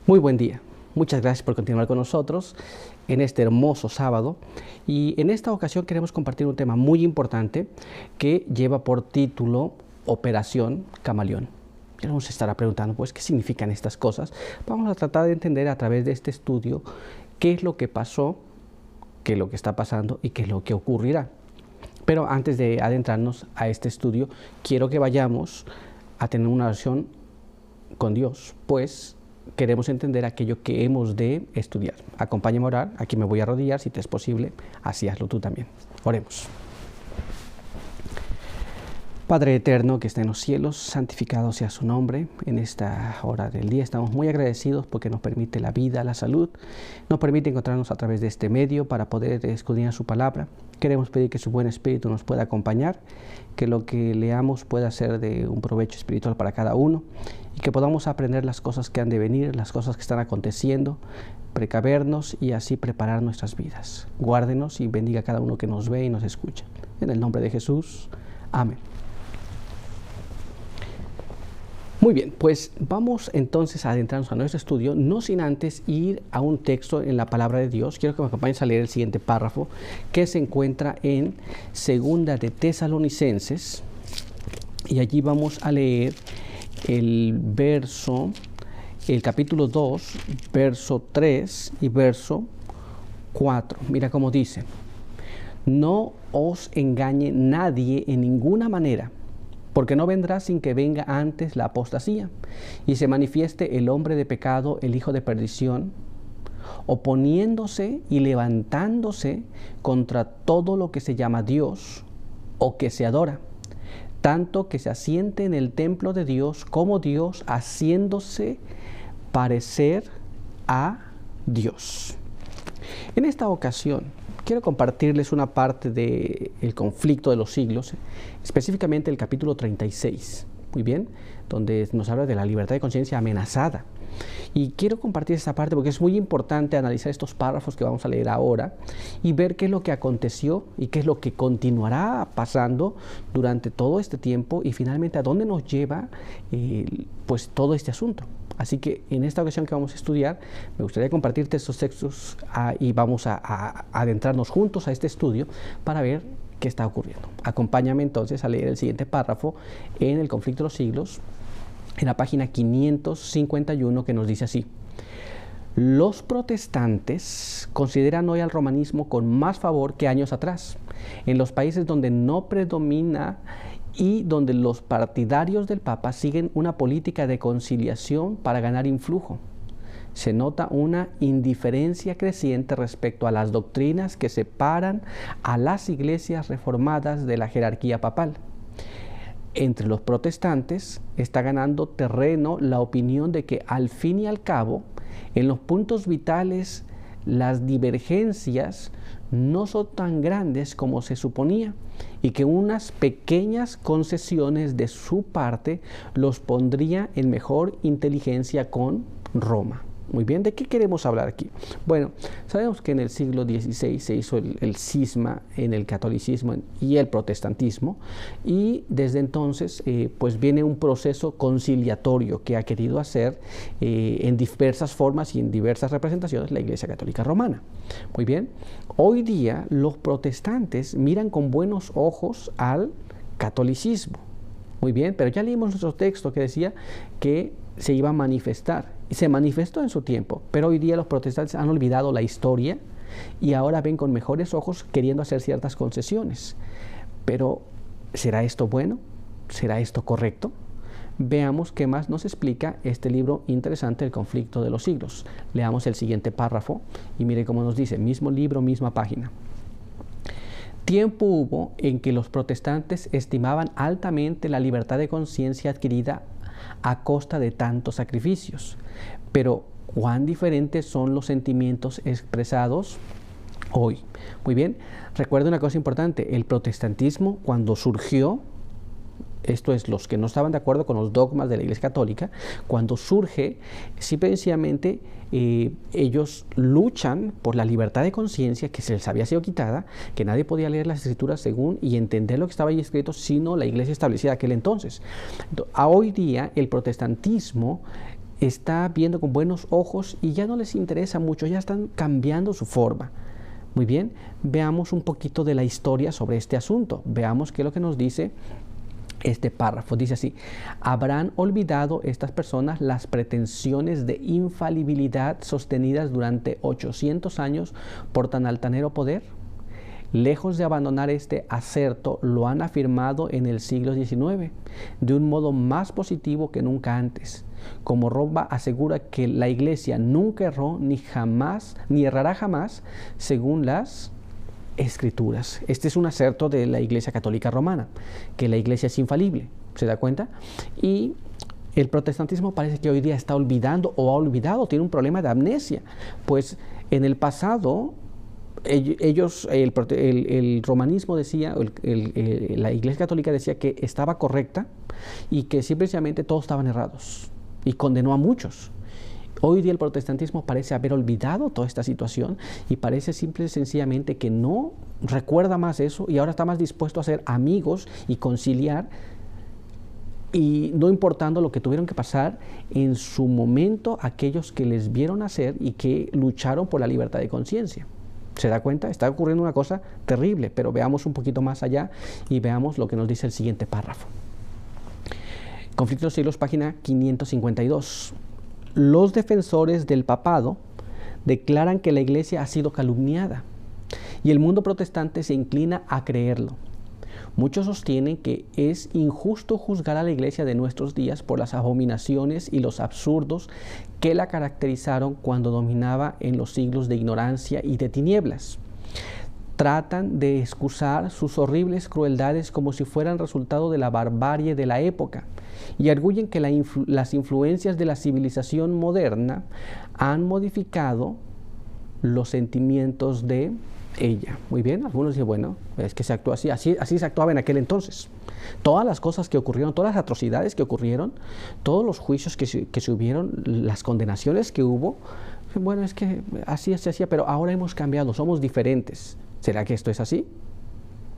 Muy buen día. Muchas gracias por continuar con nosotros en este hermoso sábado. Y en esta ocasión queremos compartir un tema muy importante que lleva por título Operación Camaleón. Ya nos estará preguntando, pues, ¿qué significan estas cosas? Vamos a tratar de entender a través de este estudio qué es lo que pasó, qué es lo que está pasando y qué es lo que ocurrirá. Pero antes de adentrarnos a este estudio, quiero que vayamos a tener una oración con Dios, pues queremos entender aquello que hemos de estudiar. Acompáñame a orar, aquí me voy a arrodillar, si te es posible, así hazlo tú también. Oremos. Padre eterno que está en los cielos, santificado sea su nombre. En esta hora del día estamos muy agradecidos porque nos permite la vida, la salud, nos permite encontrarnos a través de este medio para poder escudriñar su palabra. Queremos pedir que su buen espíritu nos pueda acompañar, que lo que leamos pueda ser de un provecho espiritual para cada uno y que podamos aprender las cosas que han de venir, las cosas que están aconteciendo, precavernos y así preparar nuestras vidas. Guárdenos y bendiga a cada uno que nos ve y nos escucha. En el nombre de Jesús. Amén. Muy bien, pues vamos entonces a adentrarnos a nuestro estudio, no sin antes ir a un texto en la palabra de Dios. Quiero que me acompañes a leer el siguiente párrafo que se encuentra en Segunda de Tesalonicenses, y allí vamos a leer el capítulo 2, verso 3 y verso 4. Mira cómo dice: no os engañe nadie en ninguna manera, porque no vendrá sin que venga antes la apostasía, y se manifieste el hombre de pecado, el hijo de perdición, oponiéndose y levantándose contra todo lo que se llama Dios o que se adora, tanto que se asiente en el templo de Dios como Dios, haciéndose parecer a Dios. En esta ocasión quiero compartirles una parte del conflicto de los siglos, específicamente el capítulo 36, muy bien, donde nos habla de la libertad de conciencia amenazada. Y quiero compartir esta parte porque es muy importante analizar estos párrafos que vamos a leer ahora y ver qué es lo que aconteció y qué es lo que continuará pasando durante todo este tiempo y finalmente a dónde nos lleva pues todo este asunto. Así que en esta ocasión que vamos a estudiar, me gustaría compartirte estos textos y vamos a adentrarnos juntos a este estudio para ver qué está ocurriendo. Acompáñame entonces a leer el siguiente párrafo en el conflicto de los siglos, en la página 551, que nos dice así: los protestantes consideran hoy al romanismo con más favor que años atrás, en los países donde no predomina y donde los partidarios del Papa siguen una política de conciliación para ganar influjo. Se nota una indiferencia creciente respecto a las doctrinas que separan a las iglesias reformadas de la jerarquía papal. Entre los protestantes está ganando terreno la opinión de que al fin y al cabo, en los puntos vitales, las divergencias no son tan grandes como se suponía y que unas pequeñas concesiones de su parte los pondría en mejor inteligencia con Roma. Muy bien, ¿de qué queremos hablar aquí? Bueno, sabemos que en el siglo XVI se hizo el cisma en el catolicismo y el protestantismo, y desde entonces pues viene un proceso conciliatorio que ha querido hacer en diversas formas y en diversas representaciones la Iglesia Católica Romana. Muy bien, hoy día los protestantes miran con buenos ojos al catolicismo. Muy bien, pero ya leímos nuestro texto que decía que se iba a manifestar, y se manifestó en su tiempo, pero hoy día los protestantes han olvidado la historia y ahora ven con mejores ojos queriendo hacer ciertas concesiones. Pero, ¿será esto bueno? ¿Será esto correcto? Veamos qué más nos explica este libro interesante, El conflicto de los siglos. Leamos el siguiente párrafo y mire cómo nos dice, mismo libro, misma página. Tiempo hubo en que los protestantes estimaban altamente la libertad de conciencia adquirida a costa de tantos sacrificios, pero cuán diferentes son los sentimientos expresados hoy. Muy bien, recuerda una cosa importante: el protestantismo, cuando surgió, esto es, los que no estaban de acuerdo con los dogmas de la Iglesia Católica, cuando surge, simple y sencillamente ellos luchan por la libertad de conciencia que se les había sido quitada, que nadie podía leer las escrituras según y entender lo que estaba ahí escrito, sino la Iglesia establecida de aquel entonces. A hoy día el protestantismo está viendo con buenos ojos y ya no les interesa mucho, ya están cambiando su forma. Muy bien, veamos un poquito de la historia sobre este asunto. Veamos qué es lo que nos dice este párrafo. Dice así: ¿habrán olvidado estas personas las pretensiones de infalibilidad sostenidas durante 800 años por tan altanero poder? Lejos de abandonar este aserto, lo han afirmado en el siglo XIX de un modo más positivo que nunca antes. Como Roma asegura que la Iglesia nunca erró ni errará jamás según las Escrituras. Este es un aserto de la Iglesia Católica Romana, que la Iglesia es infalible, ¿se da cuenta? Y el protestantismo parece que hoy día está olvidando o ha olvidado, tiene un problema de amnesia, pues en el pasado el romanismo decía, la Iglesia Católica decía que estaba correcta y que simplemente todos estaban errados y condenó a muchos. Hoy día el protestantismo parece haber olvidado toda esta situación y parece simple y sencillamente que no recuerda más eso y ahora está más dispuesto a ser amigos y conciliar, y no importando lo que tuvieron que pasar en su momento aquellos que les vieron hacer y que lucharon por la libertad de conciencia. ¿Se da cuenta? Está ocurriendo una cosa terrible, pero veamos un poquito más allá y veamos lo que nos dice el siguiente párrafo. Conflicto de los Siglos, página 552. Los defensores del papado declaran que la Iglesia ha sido calumniada y el mundo protestante se inclina a creerlo. Muchos sostienen que es injusto juzgar a la Iglesia de nuestros días por las abominaciones y los absurdos que la caracterizaron cuando dominaba en los siglos de ignorancia y de tinieblas. Tratan de excusar sus horribles crueldades como si fueran resultado de la barbarie de la época y arguyen que las influencias de la civilización moderna han modificado los sentimientos de ella. Muy bien, algunos dicen, bueno, es que se actúa así se actuaba en aquel entonces. Todas las cosas que ocurrieron, todas las atrocidades que ocurrieron, todos los juicios que se hubieron, las condenaciones que hubo, bueno, es que así se hacía, pero ahora hemos cambiado, somos diferentes. ¿Será que esto es así?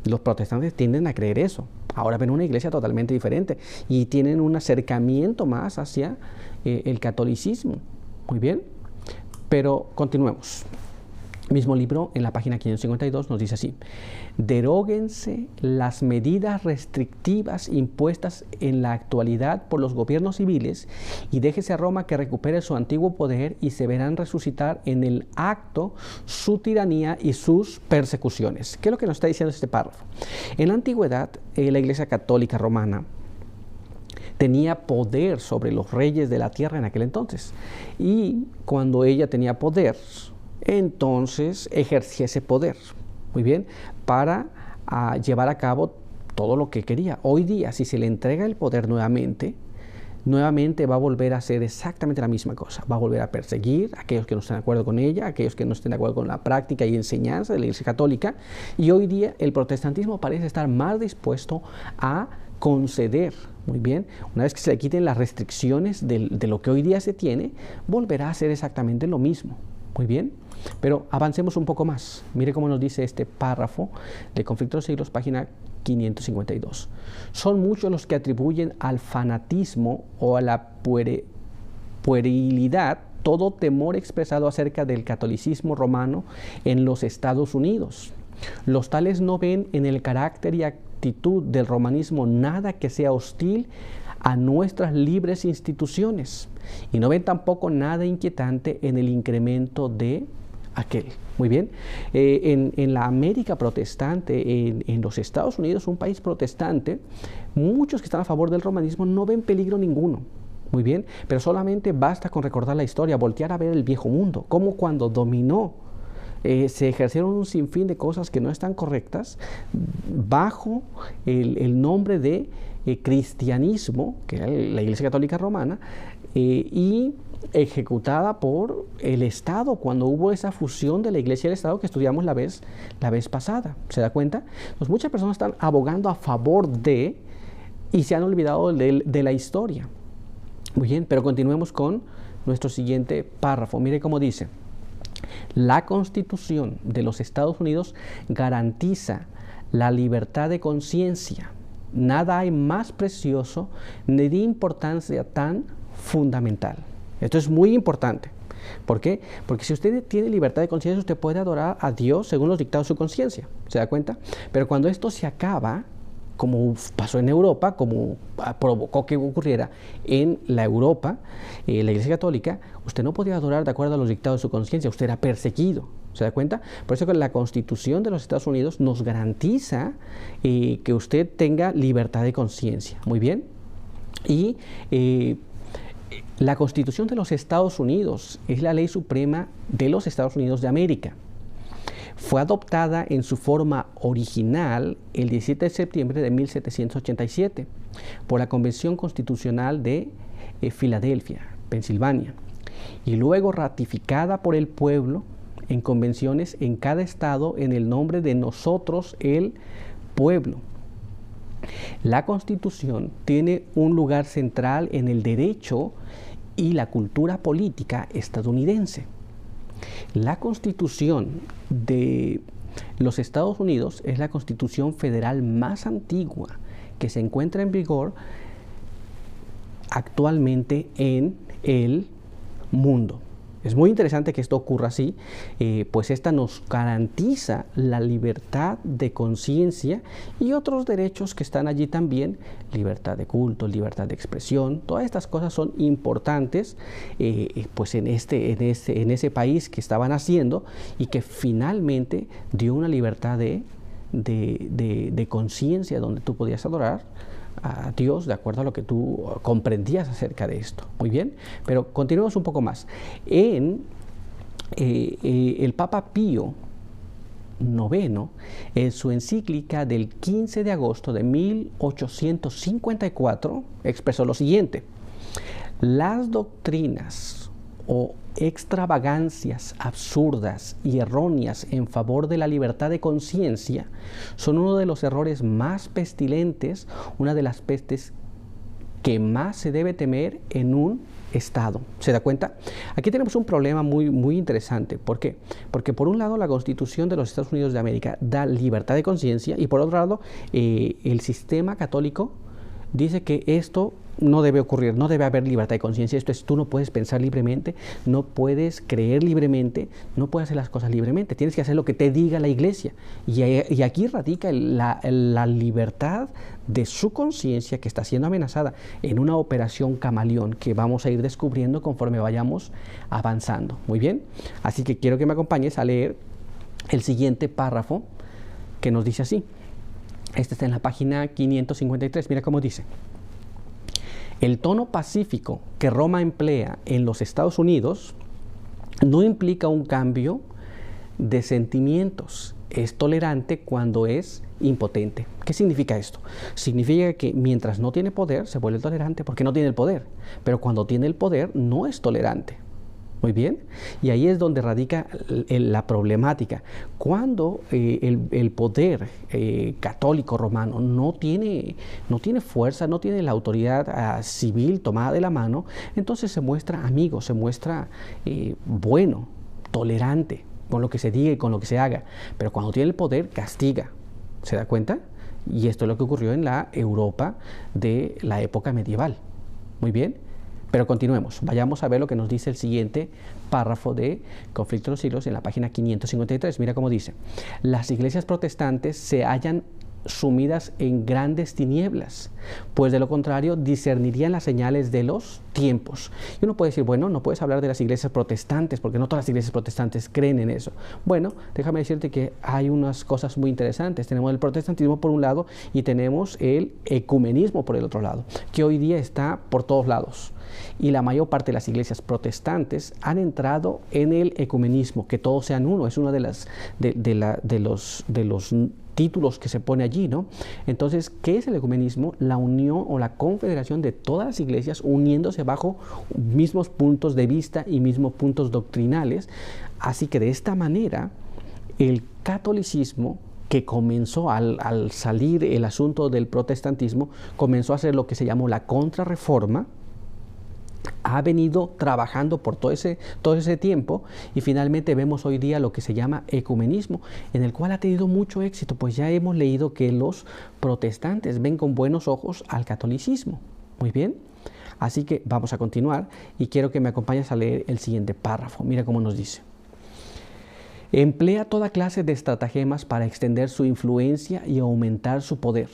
Los protestantes tienden a creer eso. Ahora ven una iglesia totalmente diferente y tienen un acercamiento más hacia el catolicismo. Muy bien, pero continuemos. Mismo libro, en la página 552, nos dice así: deróguense las medidas restrictivas impuestas en la actualidad por los gobiernos civiles y déjese a Roma que recupere su antiguo poder y se verán resucitar en el acto su tiranía y sus persecuciones. ¿Qué es lo que nos está diciendo este párrafo? En la antigüedad, la Iglesia Católica Romana tenía poder sobre los reyes de la tierra en aquel entonces, y cuando ella tenía poder, entonces ejercía ese poder, muy bien, para llevar a cabo todo lo que quería. Hoy día, si se le entrega el poder nuevamente va a volver a hacer exactamente la misma cosa. Va a volver a perseguir a aquellos que no estén de acuerdo con ella, a aquellos que no estén de acuerdo con la práctica y enseñanza de la Iglesia Católica. Y hoy día el protestantismo parece estar más dispuesto a conceder. Muy bien, una vez que se le quiten las restricciones de lo que hoy día se tiene, volverá a hacer exactamente lo mismo. Muy bien, pero avancemos un poco más. Mire cómo nos dice este párrafo de Conflicto de los Siglos, página 552. Son muchos los que atribuyen al fanatismo o a la puerilidad todo temor expresado acerca del catolicismo romano en los Estados Unidos. Los tales no ven en el carácter y actitud del romanismo nada que sea hostil a nuestras libres instituciones, y no ven tampoco nada inquietante en el incremento de aquel. Muy bien, en la América protestante, en los Estados Unidos, un país protestante, muchos que están a favor del romanismo no ven peligro ninguno. Muy bien, pero solamente basta con recordar la historia, voltear a ver el viejo mundo, como cuando dominó, se ejercieron un sinfín de cosas que no están correctas bajo el nombre de cristianismo, que era la Iglesia Católica Romana, y ejecutada por el Estado cuando hubo esa fusión de la Iglesia y el Estado que estudiamos la vez pasada. ¿Se da cuenta? Pues muchas personas están abogando a favor de y se han olvidado de la historia. Muy bien, pero continuemos con nuestro siguiente párrafo. Mire cómo dice: la Constitución de los Estados Unidos garantiza la libertad de conciencia. Nada hay más precioso ni de importancia tan fundamental. Esto es muy importante. ¿Por qué? Porque si usted tiene libertad de conciencia, usted puede adorar a Dios según los dictados de su conciencia. ¿Se da cuenta? Pero cuando esto se acaba, como pasó en Europa, como provocó que ocurriera en la Europa, la Iglesia Católica, usted no podía adorar de acuerdo a los dictados de su conciencia, usted era perseguido. ¿Se da cuenta? Por eso que la Constitución de los Estados Unidos nos garantiza que usted tenga libertad de conciencia. Muy bien. Y la Constitución de los Estados Unidos es la ley suprema de los Estados Unidos de América. Fue adoptada en su forma original el 17 de septiembre de 1787 por la Convención Constitucional de Filadelfia, Pensilvania, y luego ratificada por el pueblo en convenciones en cada estado en el nombre de nosotros, el pueblo. La Constitución tiene un lugar central en el derecho y la cultura política estadounidense. La Constitución de los Estados Unidos es la Constitución federal más antigua que se encuentra en vigor actualmente en el mundo. Es muy interesante que esto ocurra así, pues esta nos garantiza la libertad de conciencia y otros derechos que están allí también, libertad de culto, libertad de expresión. Todas estas cosas son importantes pues en ese país que estaban haciendo y que finalmente dio una libertad de conciencia donde tú podías adorar a Dios de acuerdo a lo que tú comprendías acerca de esto. Muy bien, pero continuemos un poco más. El Papa Pío IX, en su encíclica del 15 de agosto de 1854, expresó lo siguiente: las doctrinas o extravagancias absurdas y erróneas en favor de la libertad de conciencia son uno de los errores más pestilentes, una de las pestes que más se debe temer en un Estado. ¿Se da cuenta? Aquí tenemos un problema muy interesante. ¿Por qué? Porque por un lado la Constitución de los Estados Unidos de América da libertad de conciencia y por otro lado el sistema católico dice que esto no debe ocurrir, no debe haber libertad de conciencia. Esto es, tú no puedes pensar libremente, no puedes creer libremente, no puedes hacer las cosas libremente, tienes que hacer lo que te diga la Iglesia. Y aquí radica la libertad de su conciencia que está siendo amenazada en una operación camaleón que vamos a ir descubriendo conforme vayamos avanzando. Muy bien, así que quiero que me acompañes a leer el siguiente párrafo que nos dice así. Este está en la página 553, mira cómo dice: el tono pacífico que Roma emplea en los Estados Unidos no implica un cambio de sentimientos. Es tolerante cuando es impotente. ¿Qué significa esto? Significa que mientras no tiene poder, se vuelve tolerante porque no tiene el poder. Pero cuando tiene el poder, no es tolerante. Muy bien, y ahí es donde radica la problemática. Cuando el poder católico romano no tiene fuerza, no tiene la autoridad civil tomada de la mano, entonces se muestra amigo, se muestra bueno, tolerante con lo que se diga y con lo que se haga. Pero cuando tiene el poder, castiga. ¿Se da cuenta? Y esto es lo que ocurrió en la Europa de la época medieval. Muy bien. Pero continuemos, vayamos a ver lo que nos dice el siguiente párrafo de Conflicto de los Siglos en la página 553. Mira cómo dice: las iglesias protestantes se hallan sumidas en grandes tinieblas, pues de lo contrario discernirían las señales de los tiempos. Y uno puede decir, bueno, no puedes hablar de las iglesias protestantes porque no todas las iglesias protestantes creen en eso. Bueno, déjame decirte que hay unas cosas muy interesantes. Tenemos el protestantismo por un lado y tenemos el ecumenismo por el otro lado, que hoy día está por todos lados. Y la mayor parte de las iglesias protestantes han entrado en el ecumenismo, que todos sean uno. Es uno de los títulos que se pone allí, ¿no? Entonces, ¿qué es el ecumenismo? La unión o la confederación de todas las iglesias uniéndose bajo mismos puntos de vista y mismos puntos doctrinales. Así que de esta manera, el catolicismo, que comenzó al salir el asunto del protestantismo, comenzó a hacer lo que se llamó la contrarreforma, ha venido trabajando por todo ese tiempo y finalmente vemos hoy día lo que se llama ecumenismo, en el cual ha tenido mucho éxito, pues ya hemos leído que los protestantes ven con buenos ojos al catolicismo. Muy bien, Así que vamos a continuar y quiero que me acompañes a leer el siguiente párrafo. Mira cómo nos dice. Emplea toda clase de estratagemas para extender su influencia y aumentar su poder,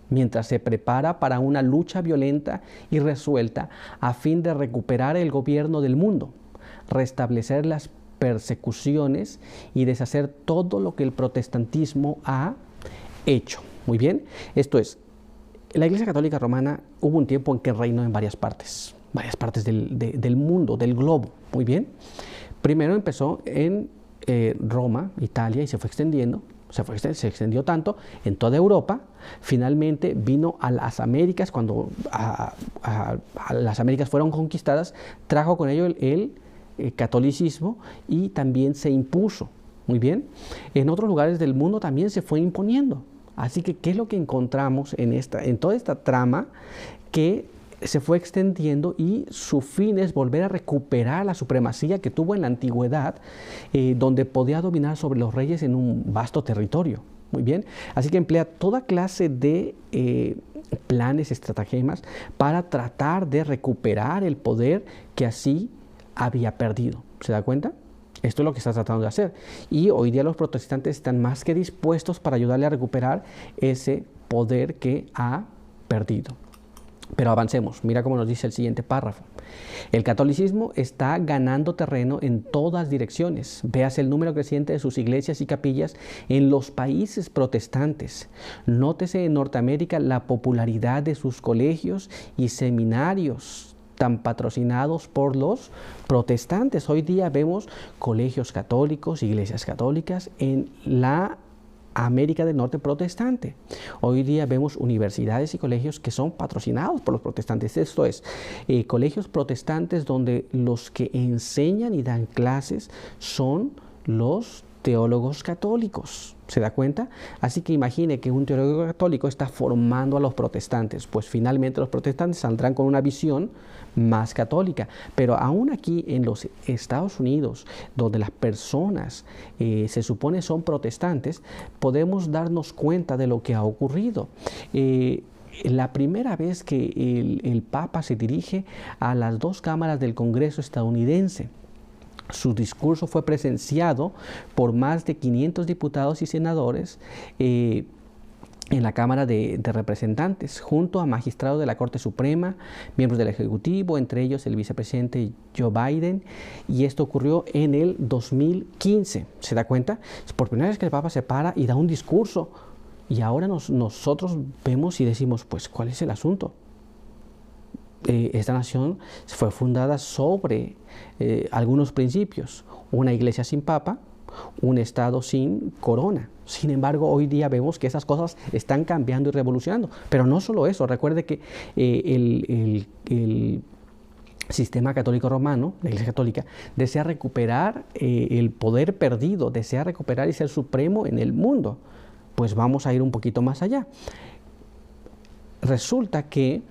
mientras se prepara para una lucha violenta y resuelta a fin de recuperar el gobierno del mundo, restablecer las persecuciones y deshacer todo lo que el protestantismo ha hecho. Muy bien, esto es, la Iglesia Católica Romana hubo un tiempo en que reinó en varias partes del mundo, del globo. Muy bien, primero empezó en Roma, Italia, y se fue extendiendo. Se extendió tanto en toda Europa. Finalmente vino a las Américas. Cuando a las Américas fueron conquistadas, trajo con ello el catolicismo y también se impuso. Muy bien. En otros lugares del mundo también se fue imponiendo. Así que, ¿qué es lo que encontramos en toda esta trama? Que se fue extendiendo y su fin es volver a recuperar la supremacía que tuvo en la antigüedad, donde podía dominar sobre los reyes en un vasto territorio. Muy bien, así que emplea toda clase de planes, estratagemas para tratar de recuperar el poder que así había perdido. ¿Se da cuenta? Esto es lo que está tratando de hacer. Y hoy día los protestantes están más que dispuestos para ayudarle a recuperar ese poder que ha perdido. Pero avancemos, mira cómo nos dice el siguiente párrafo. El catolicismo está ganando terreno en todas direcciones. Véase el número creciente de sus iglesias y capillas en los países protestantes. Nótese en Norteamérica la popularidad de sus colegios y seminarios tan patrocinados por los protestantes. Hoy día vemos colegios católicos, iglesias católicas en la América del Norte protestante. Hoy día vemos universidades y colegios que son patrocinados por los protestantes. Esto es, colegios protestantes donde los que enseñan y dan clases son los teólogos católicos. ¿Se da cuenta? Así que imagine que un teólogo católico está formando a los protestantes. Pues finalmente los protestantes saldrán con una visión más católica. Pero aún aquí en los Estados Unidos, donde las personas se supone son protestantes, podemos darnos cuenta de lo que ha ocurrido. La primera vez que el Papa se dirige a las dos cámaras del Congreso estadounidense, su discurso fue presenciado por más de 500 diputados y senadores en la Cámara de Representantes, junto a magistrados de la Corte Suprema, miembros del Ejecutivo, entre ellos el vicepresidente Joe Biden, y esto ocurrió en el 2015. ¿Se da cuenta? Es por primera vez que el Papa se para y da un discurso, y ahora nosotros vemos y decimos, pues, ¿cuál es el asunto? Esta nación fue fundada sobre algunos principios: una iglesia sin papa, un estado sin corona. Sin embargo, hoy día vemos que esas cosas están cambiando y revolucionando. Pero no solo eso, recuerde que el sistema católico romano, la Iglesia Católica, desea recuperar el poder perdido, desea recuperar y ser supremo en el mundo. Pues vamos a ir un poquito más allá. Resulta que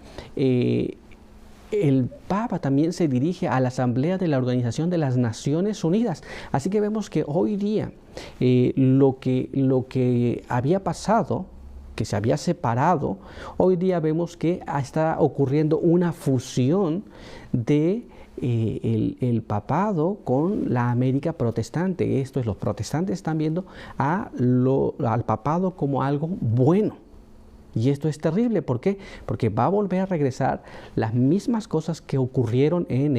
el Papa también se dirige a la Asamblea de la Organización de las Naciones Unidas. Así que vemos que hoy día lo que había pasado, que se había separado, hoy día vemos que está ocurriendo una fusión de el papado con la América protestante. Esto es, los protestantes están viendo al papado como algo bueno. Y esto es terrible. ¿Por qué? Porque va a volver a regresar las mismas cosas que ocurrieron en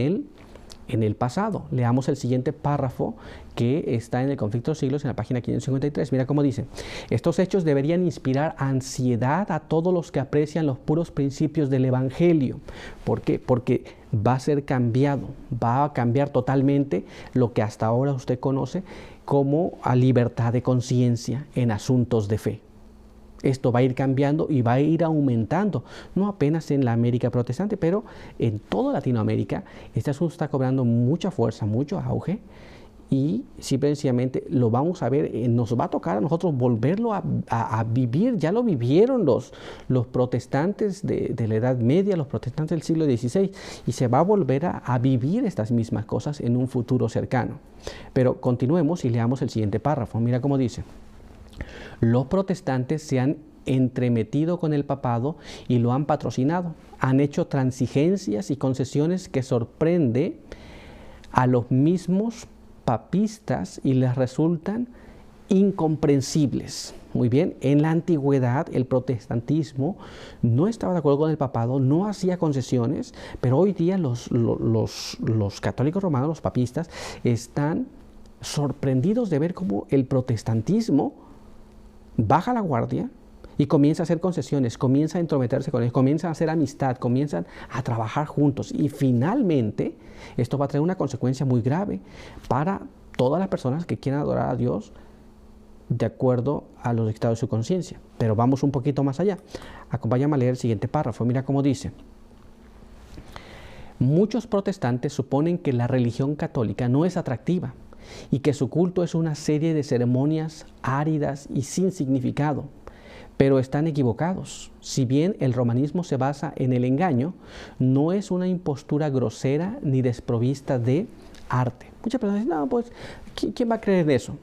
el pasado. Leamos el siguiente párrafo que está en el Conflicto de los Siglos, en la página 553. Mira cómo dice: estos hechos deberían inspirar ansiedad a todos los que aprecian los puros principios del Evangelio. ¿Por qué? Porque va a ser cambiado, va a cambiar totalmente lo que hasta ahora usted conoce como a libertad de conciencia en asuntos de fe. Esto va a ir cambiando y va a ir aumentando, no apenas en la América protestante, pero en toda Latinoamérica. Este asunto está cobrando mucha fuerza, mucho auge, y simplemente lo vamos a ver, nos va a tocar a nosotros volverlo a vivir. Ya lo vivieron los protestantes de la Edad Media, los protestantes del siglo XVI, y se va a volver a vivir estas mismas cosas en un futuro cercano. Pero continuemos y leamos el siguiente párrafo. Mira cómo dice: los protestantes se han entremetido con el papado y lo han patrocinado. Han hecho transigencias y concesiones que sorprende a los mismos papistas y les resultan incomprensibles. Muy bien, en la antigüedad el protestantismo no estaba de acuerdo con el papado, no hacía concesiones, pero hoy día los católicos romanos, los papistas, están sorprendidos de ver cómo el protestantismo baja la guardia y comienza a hacer concesiones, comienza a entrometerse con ellos, comienza a hacer amistad, comienzan a trabajar juntos y finalmente esto va a traer una consecuencia muy grave para todas las personas que quieran adorar a Dios de acuerdo a los dictados de su conciencia. Pero vamos un poquito más allá. Acompáñame a leer el siguiente párrafo. Mira cómo dice. Muchos protestantes suponen que la religión católica no es atractiva y que su culto es una serie de ceremonias áridas y sin significado. Pero están equivocados. Si bien el romanismo se basa en el engaño, no es una impostura grosera ni desprovista de arte. Muchas personas dicen, no, pues, ¿quién va a creer en eso?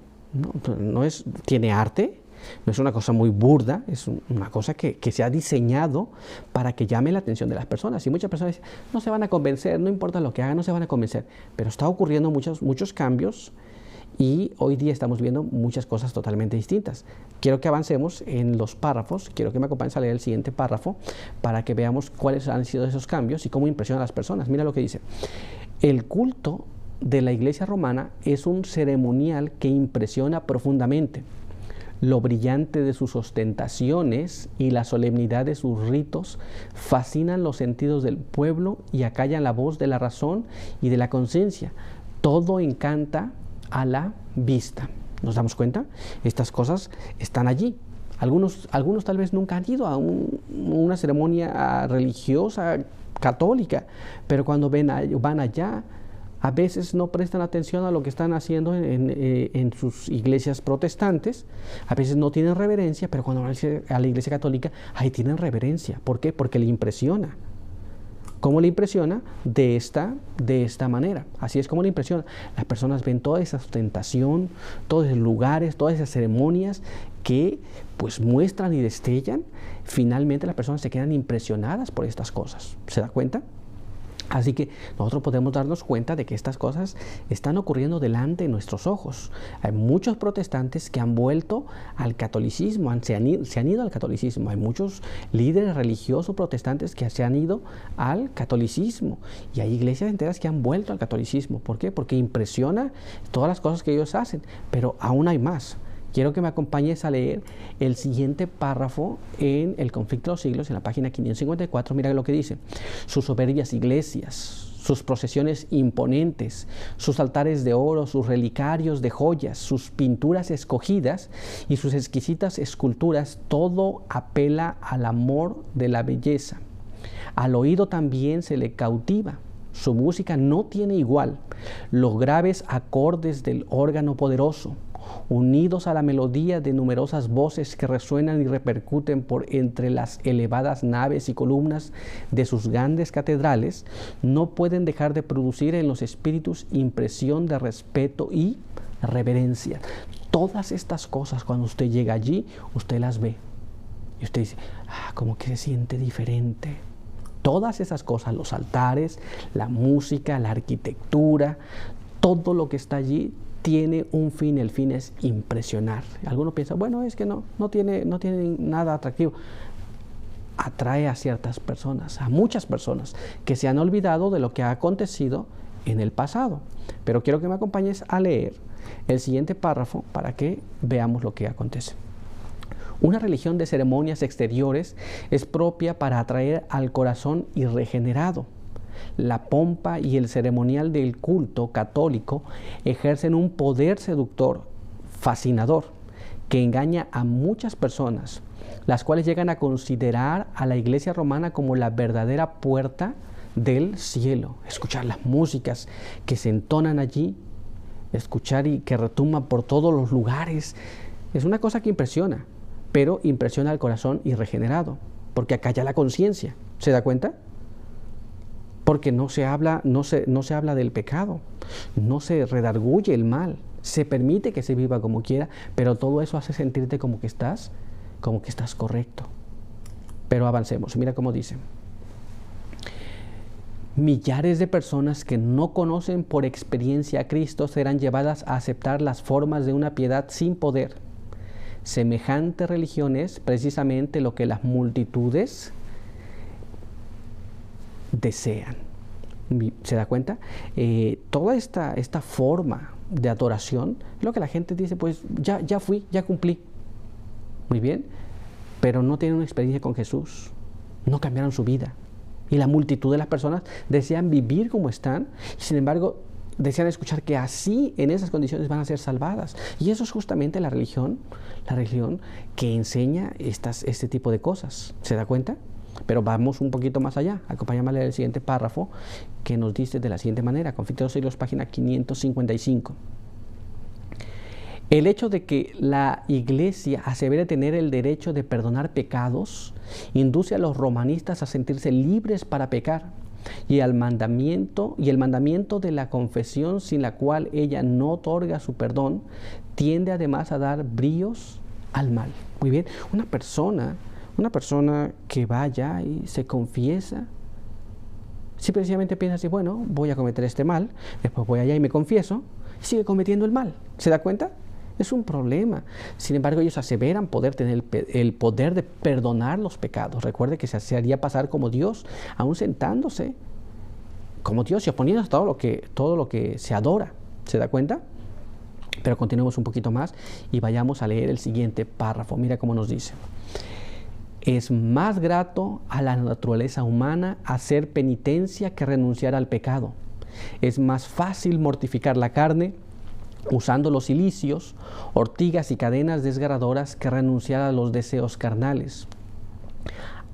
No es, tiene arte, no es una cosa muy burda, es una cosa que se ha diseñado para que llame la atención de las personas. Y muchas personas dicen, no se van a convencer, no importa lo que hagan, no se van a convencer. Pero está ocurriendo muchos cambios y hoy día estamos viendo muchas cosas totalmente distintas. Quiero que avancemos en los párrafos, quiero que me acompañes a leer el siguiente párrafo para que veamos cuáles han sido esos cambios y cómo impresiona a las personas. Mira lo que dice. El culto de la Iglesia romana es un ceremonial que impresiona profundamente. Lo brillante de sus ostentaciones y la solemnidad de sus ritos fascinan los sentidos del pueblo y acallan la voz de la razón y de la conciencia. Todo encanta a la vista. ¿Nos damos cuenta? Estas cosas están allí. Algunos tal vez nunca han ido a una ceremonia religiosa católica, pero cuando van allá, a veces no prestan atención a lo que están haciendo en sus iglesias protestantes, a veces no tienen reverencia, pero cuando van a la iglesia católica, ahí tienen reverencia. ¿Por qué? Porque le impresiona. ¿Cómo le impresiona? De esta manera. Así es como le impresiona. Las personas ven toda esa ostentación, todos esos lugares, todas esas ceremonias que pues muestran y destellan. Finalmente las personas se quedan impresionadas por estas cosas. ¿Se da cuenta? Así que nosotros podemos darnos cuenta de que estas cosas están ocurriendo delante de nuestros ojos. Hay muchos protestantes que han vuelto al catolicismo, se han ido al catolicismo. Hay muchos líderes religiosos protestantes que se han ido al catolicismo. Y hay iglesias enteras que han vuelto al catolicismo. ¿Por qué? Porque impresiona todas las cosas que ellos hacen. Pero aún hay más. Quiero que me acompañes a leer el siguiente párrafo en El conflicto de los siglos, en la página 554. Mira lo que dice. Sus soberbias iglesias, sus procesiones imponentes, sus altares de oro, sus relicarios de joyas, sus pinturas escogidas y sus exquisitas esculturas, todo apela al amor de la belleza. Al oído también se le cautiva. Su música no tiene igual. Los graves acordes del órgano poderoso, unidos a la melodía de numerosas voces que resuenan y repercuten por entre las elevadas naves y columnas de sus grandes catedrales, no pueden dejar de producir en los espíritus impresión de respeto y reverencia. Todas estas cosas, cuando usted llega allí, usted las ve y usted dice, como que se siente diferente. Todas esas cosas, los altares, la música, la arquitectura, todo lo que está allí tiene un fin. El fin es impresionar. Algunos piensan, bueno, es que no tiene nada atractivo. Atrae a ciertas personas, a muchas personas que se han olvidado de lo que ha acontecido en el pasado. Pero quiero que me acompañes a leer el siguiente párrafo para que veamos lo que acontece. Una religión de ceremonias exteriores es propia para atraer al corazón irregenerado. La pompa y el ceremonial del culto católico ejercen un poder seductor, fascinador, que engaña a muchas personas, las cuales llegan a considerar a la iglesia romana como la verdadera puerta del cielo. Escuchar las músicas que se entonan allí, escuchar y que retumban por todos los lugares, es una cosa que impresiona, pero impresiona al corazón irregenerado, porque acalla la conciencia. ¿Se da cuenta? Porque no se habla del pecado, no se redarguye el mal, se permite que se viva como quiera, pero todo eso hace sentirte como que estás como que estás correcto. Pero avancemos, mira cómo dice. Millares de personas que no conocen por experiencia a Cristo serán llevadas a aceptar las formas de una piedad sin poder. Semejante religión es precisamente lo que las multitudes desean. ¿Se da cuenta? Toda esta forma de adoración, lo que la gente dice, pues ya fui, ya cumplí. Muy bien, pero no tienen una experiencia con Jesús, no cambiaron su vida. Y la multitud de las personas desean vivir como están, y sin embargo desean escuchar que así, en esas condiciones, van a ser salvadas. Y eso es justamente la religión que enseña este tipo de cosas. ¿Se da cuenta? Pero vamos un poquito más allá. Acompáñame a leer el siguiente párrafo, que nos dice de la siguiente manera, Conflictos Serios, página 555. El hecho de que la Iglesia asevere tener el derecho de perdonar pecados induce a los romanistas a sentirse libres para pecar, y el mandamiento de la confesión, sin la cual ella no otorga su perdón, tiende además a dar bríos al mal. Muy bien, una persona que vaya y se confiesa, simplemente piensa así, bueno, voy a cometer este mal, después voy allá y me confieso, y sigue cometiendo el mal. ¿Se da cuenta? Es un problema. Sin embargo, ellos aseveran poder tener el poder de perdonar los pecados. Recuerde que se haría pasar como Dios, aún sentándose como Dios y oponiéndose a todo lo que se adora. ¿Se da cuenta? Pero continuemos un poquito más y vayamos a leer el siguiente párrafo. Mira cómo nos dice. Es más grato a la naturaleza humana hacer penitencia que renunciar al pecado. Es más fácil mortificar la carne usando los cilicios, ortigas y cadenas desgarradoras que renunciar a los deseos carnales.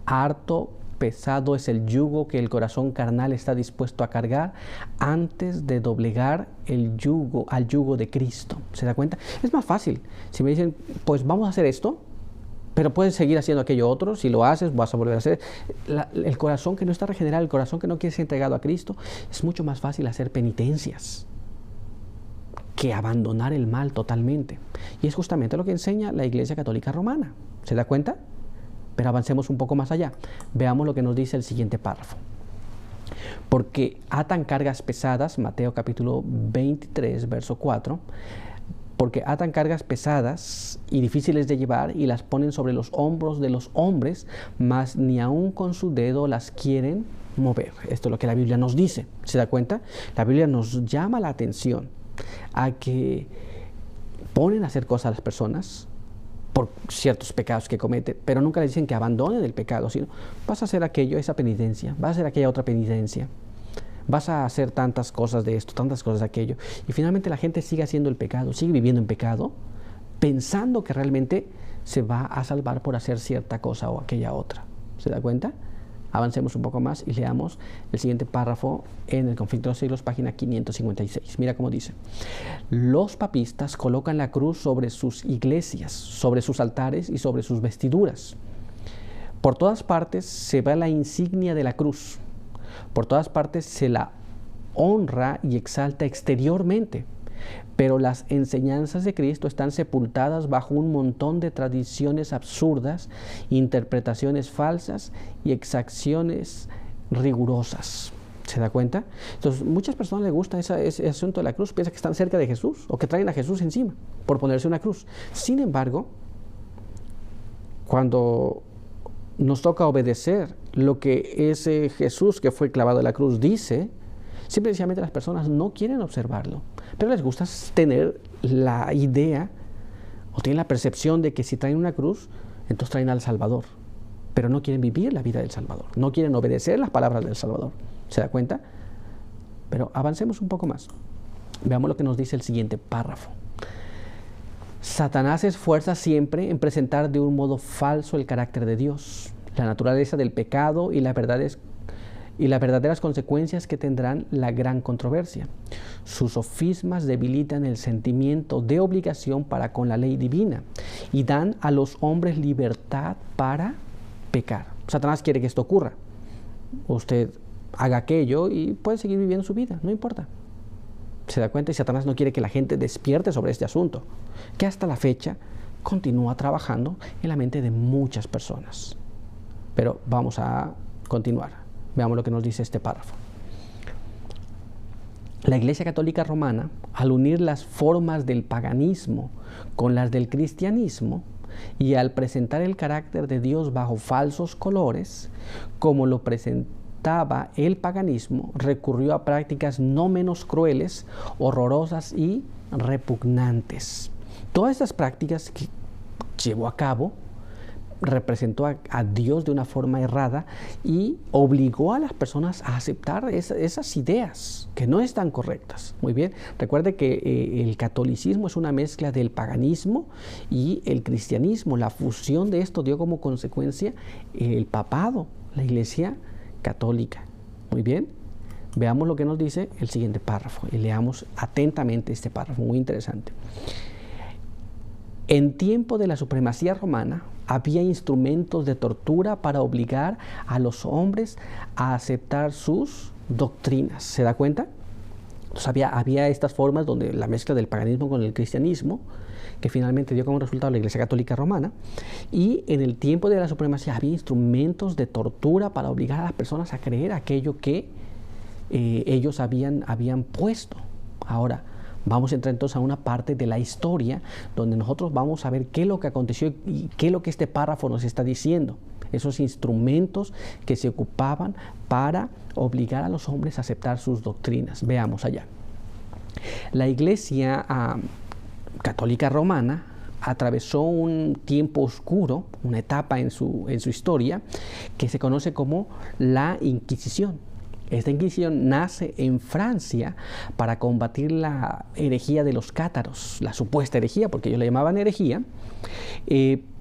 Harto pesado es el yugo que el corazón carnal está dispuesto a cargar antes de doblegar al yugo de Cristo. ¿Se da cuenta? Es más fácil. Si me dicen, pues vamos a hacer esto, pero puedes seguir haciendo aquello otro. Si lo haces, vas a volver a hacer. El corazón que no está regenerado, el corazón que no quiere ser entregado a Cristo, es mucho más fácil hacer penitencias que abandonar el mal totalmente. Y es justamente lo que enseña la Iglesia Católica Romana. ¿Se da cuenta? Pero avancemos un poco más allá. Veamos lo que nos dice el siguiente párrafo. Porque atan cargas pesadas, Mateo capítulo 23, verso 4, porque atan cargas pesadas y difíciles de llevar y las ponen sobre los hombros de los hombres, mas ni aun con su dedo las quieren mover. Esto es lo que la Biblia nos dice. ¿Se da cuenta? La Biblia nos llama la atención a que ponen a hacer cosas a las personas por ciertos pecados que cometen, pero nunca les dicen que abandonen el pecado, sino vas a hacer esa penitencia, vas a hacer aquella otra penitencia, vas a hacer tantas cosas de esto, tantas cosas de aquello, y finalmente la gente sigue haciendo el pecado, sigue viviendo en pecado, pensando que realmente se va a salvar por hacer cierta cosa o aquella otra. ¿Se da cuenta? Avancemos un poco más y leamos el siguiente párrafo en el Conflicto de los Siglos, página 556. Mira cómo dice. Los papistas colocan la cruz sobre sus iglesias, sobre sus altares y sobre sus vestiduras. Por todas partes se ve la insignia de la cruz. Por todas partes se la honra y exalta exteriormente. Pero las enseñanzas de Cristo están sepultadas bajo un montón de tradiciones absurdas, interpretaciones falsas y exacciones rigurosas. ¿Se da cuenta? Entonces, muchas personas les gusta ese asunto de la cruz, piensan que están cerca de Jesús o que traen a Jesús encima por ponerse una cruz. Sin embargo, cuando nos toca obedecer lo que ese Jesús que fue clavado en la cruz dice, simplemente las personas no quieren observarlo, pero les gusta tener la idea o tienen la percepción de que si traen una cruz, entonces traen al Salvador, pero no quieren vivir la vida del Salvador, no quieren obedecer las palabras del Salvador. ¿Se da cuenta? Pero avancemos un poco más. Veamos lo que nos dice el siguiente párrafo. Satanás se esfuerza siempre en presentar de un modo falso el carácter de Dios, la naturaleza del pecado y las verdaderas consecuencias que tendrán la gran controversia. Sus sofismas debilitan el sentimiento de obligación para con la ley divina y dan a los hombres libertad para pecar. Satanás quiere que esto ocurra. Usted haga aquello y puede seguir viviendo su vida, no importa. ¿Se da cuenta? Y Satanás no quiere que la gente despierte sobre este asunto, que hasta la fecha continúa trabajando en la mente de muchas personas. Pero vamos a continuar. Veamos lo que nos dice este párrafo. La Iglesia Católica Romana, al unir las formas del paganismo con las del cristianismo y al presentar el carácter de Dios bajo falsos colores, como lo presentaba el paganismo, recurrió a prácticas no menos crueles, horrorosas y repugnantes. Todas estas prácticas que llevó a cabo representó a Dios de una forma errada y obligó a las personas a aceptar esas ideas que no están correctas. Muy bien, recuerde que el catolicismo es una mezcla del paganismo y el cristianismo. La fusión de esto dio como consecuencia el papado, la Iglesia Católica. Muy bien, veamos lo que nos dice el siguiente párrafo y leamos atentamente este párrafo, muy interesante. En tiempo de la supremacía romana había instrumentos de tortura para obligar a los hombres a aceptar sus doctrinas. ¿Se da cuenta? Entonces había estas formas donde la mezcla del paganismo con el cristianismo, que finalmente dio como resultado la Iglesia Católica Romana, y en el tiempo de la supremacía había instrumentos de tortura para obligar a las personas a creer aquello que ellos habían puesto. Ahora, vamos a entrar entonces a una parte de la historia donde nosotros vamos a ver qué es lo que aconteció y qué es lo que este párrafo nos está diciendo. Esos instrumentos que se ocupaban para obligar a los hombres a aceptar sus doctrinas. Veamos allá. La Iglesia Católica Romana atravesó un tiempo oscuro, una etapa en su historia que se conoce como la Inquisición. Esta Inquisición nace en Francia para combatir la herejía de los cátaros, la supuesta herejía, porque ellos la llamaban herejía,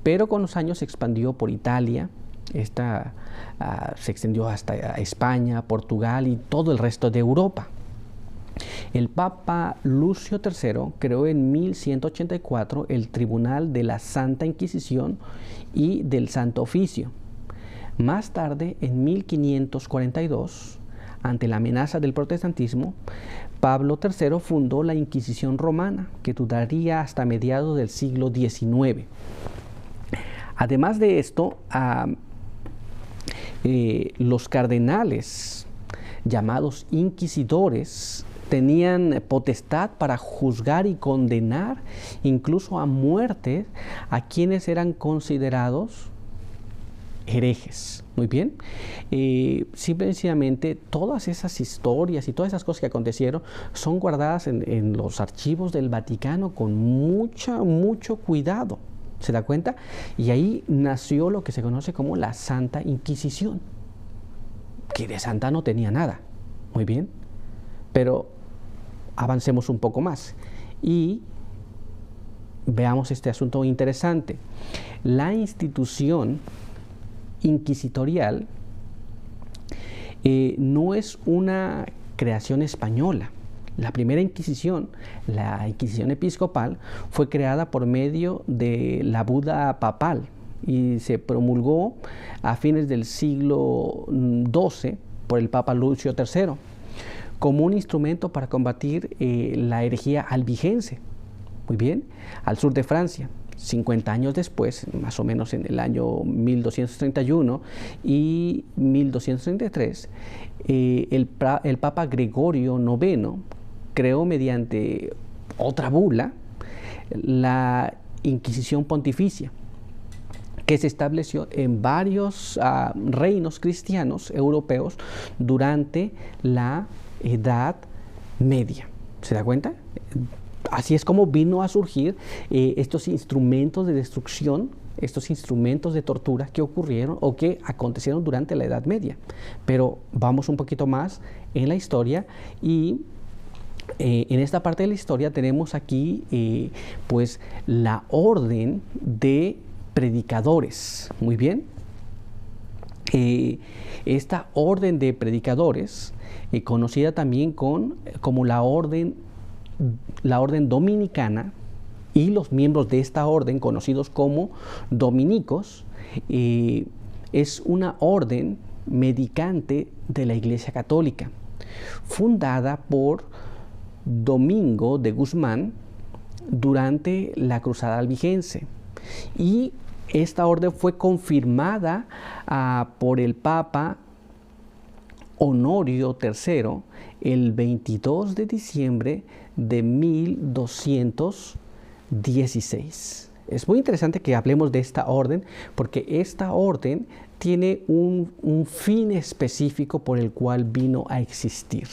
pero con los años se expandió por Italia, se extendió hasta España, Portugal y todo el resto de Europa. El Papa Lucio III creó en 1184 el Tribunal de la Santa Inquisición y del Santo Oficio. Más tarde, en 1542, ante la amenaza del protestantismo, Pablo III fundó la Inquisición romana, que duraría hasta mediados del siglo XIX. Además de esto, los cardenales, llamados inquisidores, tenían potestad para juzgar y condenar incluso a muerte a quienes eran considerados herejes. Muy bien, simplemente todas esas historias y todas esas cosas que acontecieron son guardadas en los archivos del Vaticano con mucho cuidado. ¿Se da cuenta? Y ahí nació lo que se conoce como la Santa Inquisición, que de santa no tenía nada. Muy bien, pero avancemos un poco más y veamos este asunto interesante. La institución inquisitorial no es una creación española. La primera Inquisición, la Inquisición episcopal, fue creada por medio de la bula papal y se promulgó a fines del siglo XII por el Papa Lucio III como un instrumento para combatir la herejía albigense, muy bien, al sur de Francia. 50 años después, más o menos en el año 1231 y 1233, el Papa Gregorio IX creó mediante otra bula la Inquisición Pontificia, que se estableció en varios reinos cristianos europeos durante la Edad Media. ¿Se da cuenta? Así es como vino a surgir estos instrumentos de destrucción, estos instrumentos de tortura que ocurrieron o que acontecieron durante la Edad Media. Pero vamos un poquito más en la historia y en esta parte de la historia tenemos aquí pues la orden de predicadores. Muy bien. Esta orden de predicadores, conocida también como la orden dominicana, y los miembros de esta orden, conocidos como dominicos, es una orden mendicante de la Iglesia Católica, fundada por Domingo de Guzmán durante la Cruzada Albigense. y esta orden fue confirmada por el Papa Honorio III el 22 de diciembre de 1216. Es muy interesante que hablemos de esta orden porque esta orden tiene un fin específico por el cual vino a existir.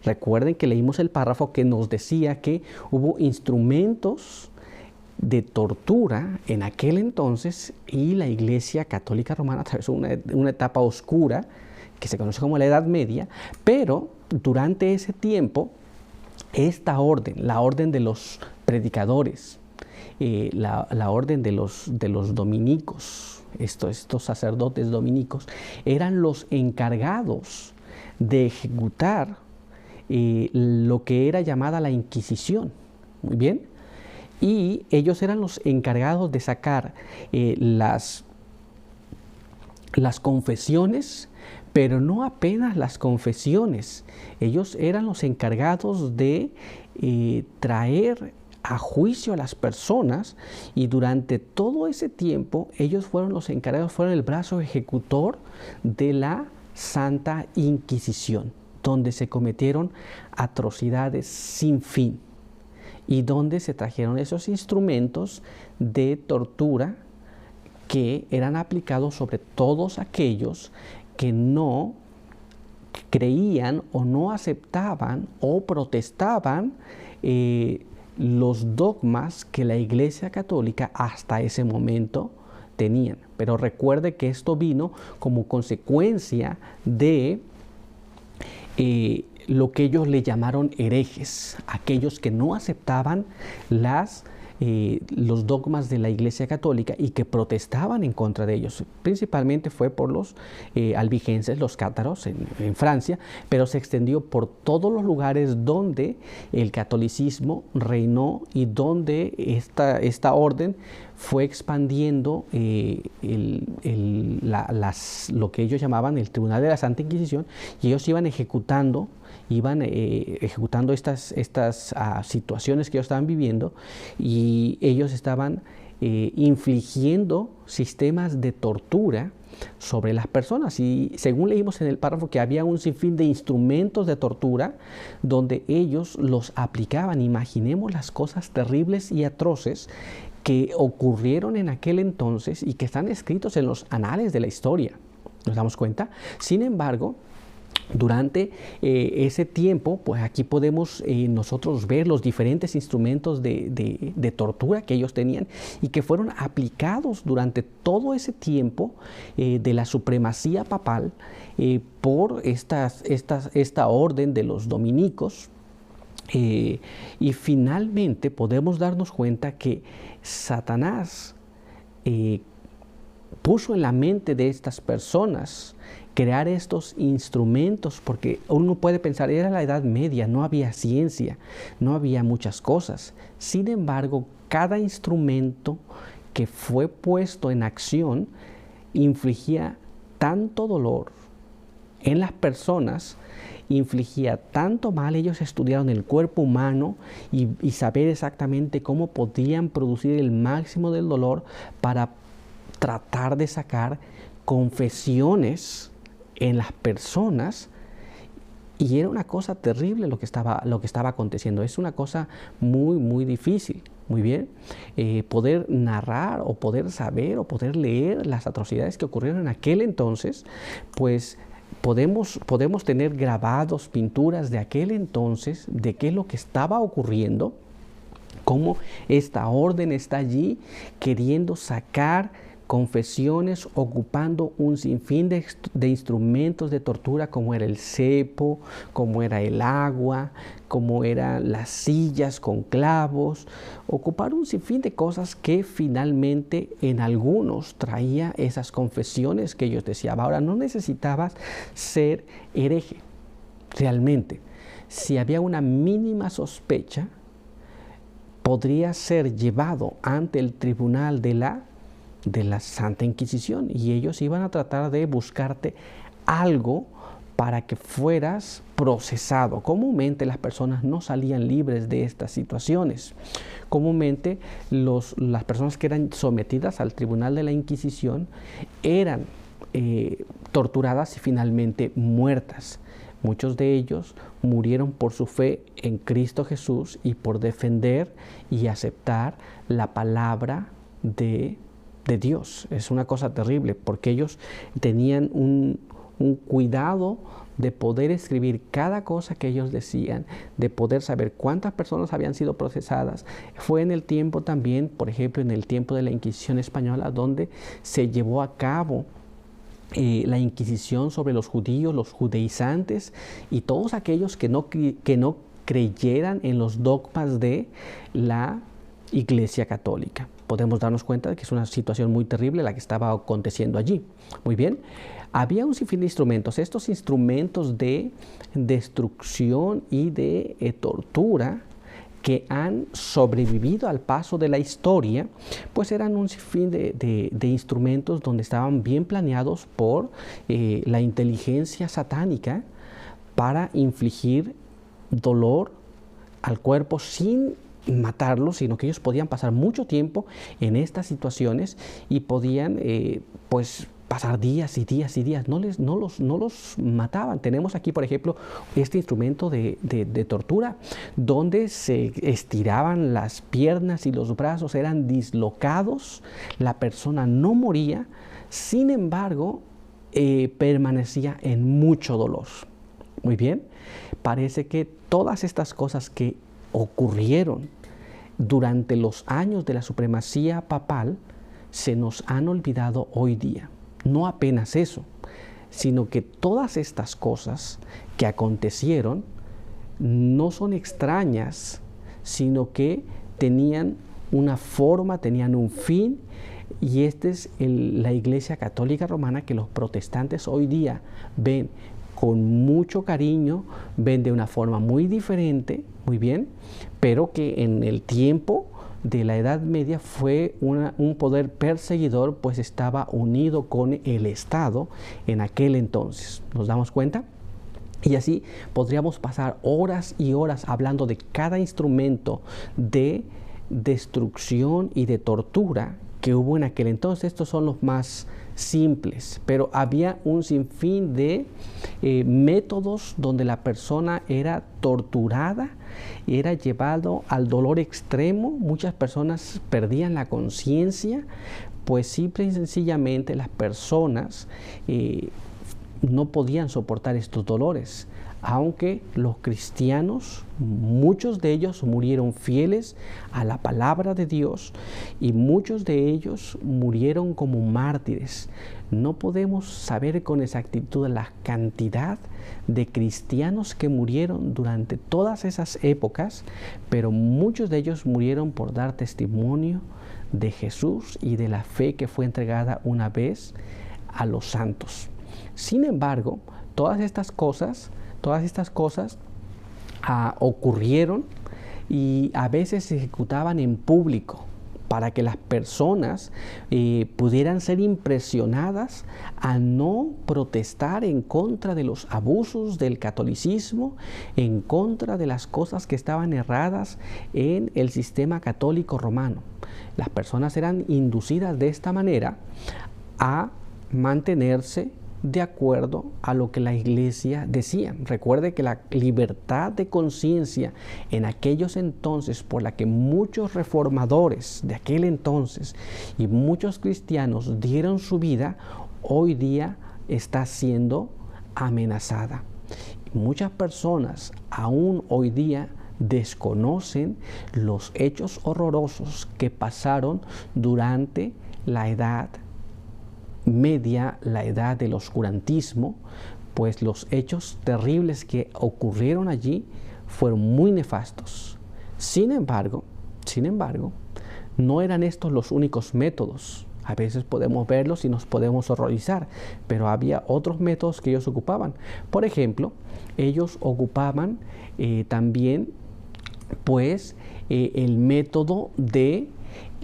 Recuerden que leímos el párrafo que nos decía que hubo instrumentos de tortura en aquel entonces y la Iglesia Católica Romana atravesó una etapa oscura que se conoce como la Edad Media, pero durante ese tiempo esta orden, la orden de los predicadores, la orden de los dominicos, estos sacerdotes dominicos, eran los encargados de ejecutar lo que era llamada la Inquisición. Muy bien. Y ellos eran los encargados de sacar las confesiones, pero no apenas las confesiones. Ellos eran los encargados de traer a juicio a las personas, y durante todo ese tiempo ellos fueron los encargados, fueron el brazo ejecutor de la Santa Inquisición, donde se cometieron atrocidades sin fin y donde se trajeron esos instrumentos de tortura que eran aplicados sobre todos aquellos que no creían o no aceptaban o protestaban los dogmas que la Iglesia Católica hasta ese momento tenían. Pero recuerde que esto vino como consecuencia de lo que ellos le llamaron herejes, aquellos que no aceptaban los dogmas de la Iglesia Católica y que protestaban en contra de ellos. Principalmente fue por los albigenses, los cátaros en Francia, pero se extendió por todos los lugares donde el catolicismo reinó y donde esta orden fue expandiendo lo que ellos llamaban el Tribunal de la Santa Inquisición, y ellos iban ejecutando estas situaciones que ellos estaban viviendo, y ellos estaban infligiendo sistemas de tortura sobre las personas. Y según leímos en el párrafo que había un sinfín de instrumentos de tortura donde ellos los aplicaban. Imaginemos las cosas terribles y atroces que ocurrieron en aquel entonces y que están escritos en los anales de la historia. ¿Nos damos cuenta? Sin embargo, durante ese tiempo, pues aquí podemos nosotros ver los diferentes instrumentos de tortura que ellos tenían y que fueron aplicados durante todo ese tiempo de la supremacía papal por esta orden de los dominicos. Y finalmente podemos darnos cuenta que Satanás puso en la mente de estas personas crear estos instrumentos, porque uno puede pensar, era la Edad Media, no había ciencia, no había muchas cosas. Sin embargo, cada instrumento que fue puesto en acción infligía tanto dolor en las personas, infligía tanto mal. Ellos estudiaron el cuerpo humano y saber exactamente cómo podían producir el máximo del dolor para tratar de sacar confesiones en las personas, y era una cosa terrible lo que estaba aconteciendo. Es una cosa muy, muy difícil. Muy bien, poder narrar o poder saber o poder leer las atrocidades que ocurrieron en aquel entonces, pues podemos tener grabados, pinturas de aquel entonces, de qué es lo que estaba ocurriendo, cómo esta orden está allí queriendo sacar confesiones, ocupando un sinfín de instrumentos de tortura, como era el cepo, como era el agua, como eran las sillas con clavos. Ocupar un sinfín de cosas que finalmente en algunos traía esas confesiones que ellos decían. Ahora, no necesitabas ser hereje realmente. Si había una mínima sospecha, podría ser llevado ante el tribunal de la Santa Inquisición, y ellos iban a tratar de buscarte algo para que fueras procesado. Comúnmente las personas no salían libres de estas situaciones. Comúnmente las personas que eran sometidas al tribunal de la Inquisición eran torturadas y finalmente muertas. Muchos de ellos murieron por su fe en Cristo Jesús y por defender y aceptar la palabra de Dios. Es una cosa terrible porque ellos tenían un cuidado de poder escribir cada cosa que ellos decían, de poder saber cuántas personas habían sido procesadas. Fue en el tiempo también, por ejemplo, en el tiempo de la Inquisición española, donde se llevó a cabo la Inquisición sobre los judíos, los judaizantes y todos aquellos que no creyeran en los dogmas de la Iglesia Católica. Podemos darnos cuenta de que es una situación muy terrible la que estaba aconteciendo allí. Muy bien, había un sinfín de instrumentos. Estos instrumentos de destrucción y de tortura que han sobrevivido al paso de la historia, pues eran un sinfín de instrumentos donde estaban bien planeados por la inteligencia satánica para infligir dolor al cuerpo sin matarlos, sino que ellos podían pasar mucho tiempo en estas situaciones y podían pues pasar días y días y días, no los mataban. Tenemos aquí, por ejemplo, este instrumento de tortura, donde se estiraban las piernas y los brazos, eran dislocados, la persona no moría, sin embargo, permanecía en mucho dolor. Muy bien, parece que todas estas cosas que ocurrieron durante los años de la supremacía papal se nos han olvidado hoy día. No apenas eso, sino que todas estas cosas que acontecieron no son extrañas, sino que tenían una forma, tenían un fin, y esta es la Iglesia Católica Romana que los protestantes hoy día ven con mucho cariño, ven de una forma muy diferente, muy bien, pero que en el tiempo de la Edad Media fue un poder perseguidor, pues estaba unido con el Estado en aquel entonces. ¿Nos damos cuenta? Y así podríamos pasar horas y horas hablando de cada instrumento de destrucción y de tortura que hubo en aquel entonces. Estos son los más simples, pero había un sinfín de métodos donde la persona era torturada, era llevado al dolor extremo. Muchas personas perdían la conciencia, pues simple y sencillamente las personas no podían soportar estos dolores. Aunque los cristianos, muchos de ellos murieron fieles a la palabra de Dios y muchos de ellos murieron como mártires. No podemos saber con exactitud la cantidad de cristianos que murieron durante todas esas épocas, pero muchos de ellos murieron por dar testimonio de Jesús y de la fe que fue entregada una vez a los santos. Sin embargo, todas estas cosas ocurrieron y a veces se ejecutaban en público para que las personas pudieran ser impresionadas a no protestar en contra de los abusos del catolicismo, en contra de las cosas que estaban erradas en el sistema católico romano. Las personas eran inducidas de esta manera a mantenerse de acuerdo a lo que la Iglesia decía. Recuerde que la libertad de conciencia en aquellos entonces, por la que muchos reformadores de aquel entonces y muchos cristianos dieron su vida, hoy día está siendo amenazada. Muchas personas aún hoy día desconocen los hechos horrorosos que pasaron durante la Edad Media, la edad del oscurantismo, pues los hechos terribles que ocurrieron allí fueron muy nefastos. Sin embargo, no eran estos los únicos métodos. A veces podemos verlos y nos podemos horrorizar, pero había otros métodos que ellos ocupaban. Por ejemplo, ellos ocupaban también pues el método de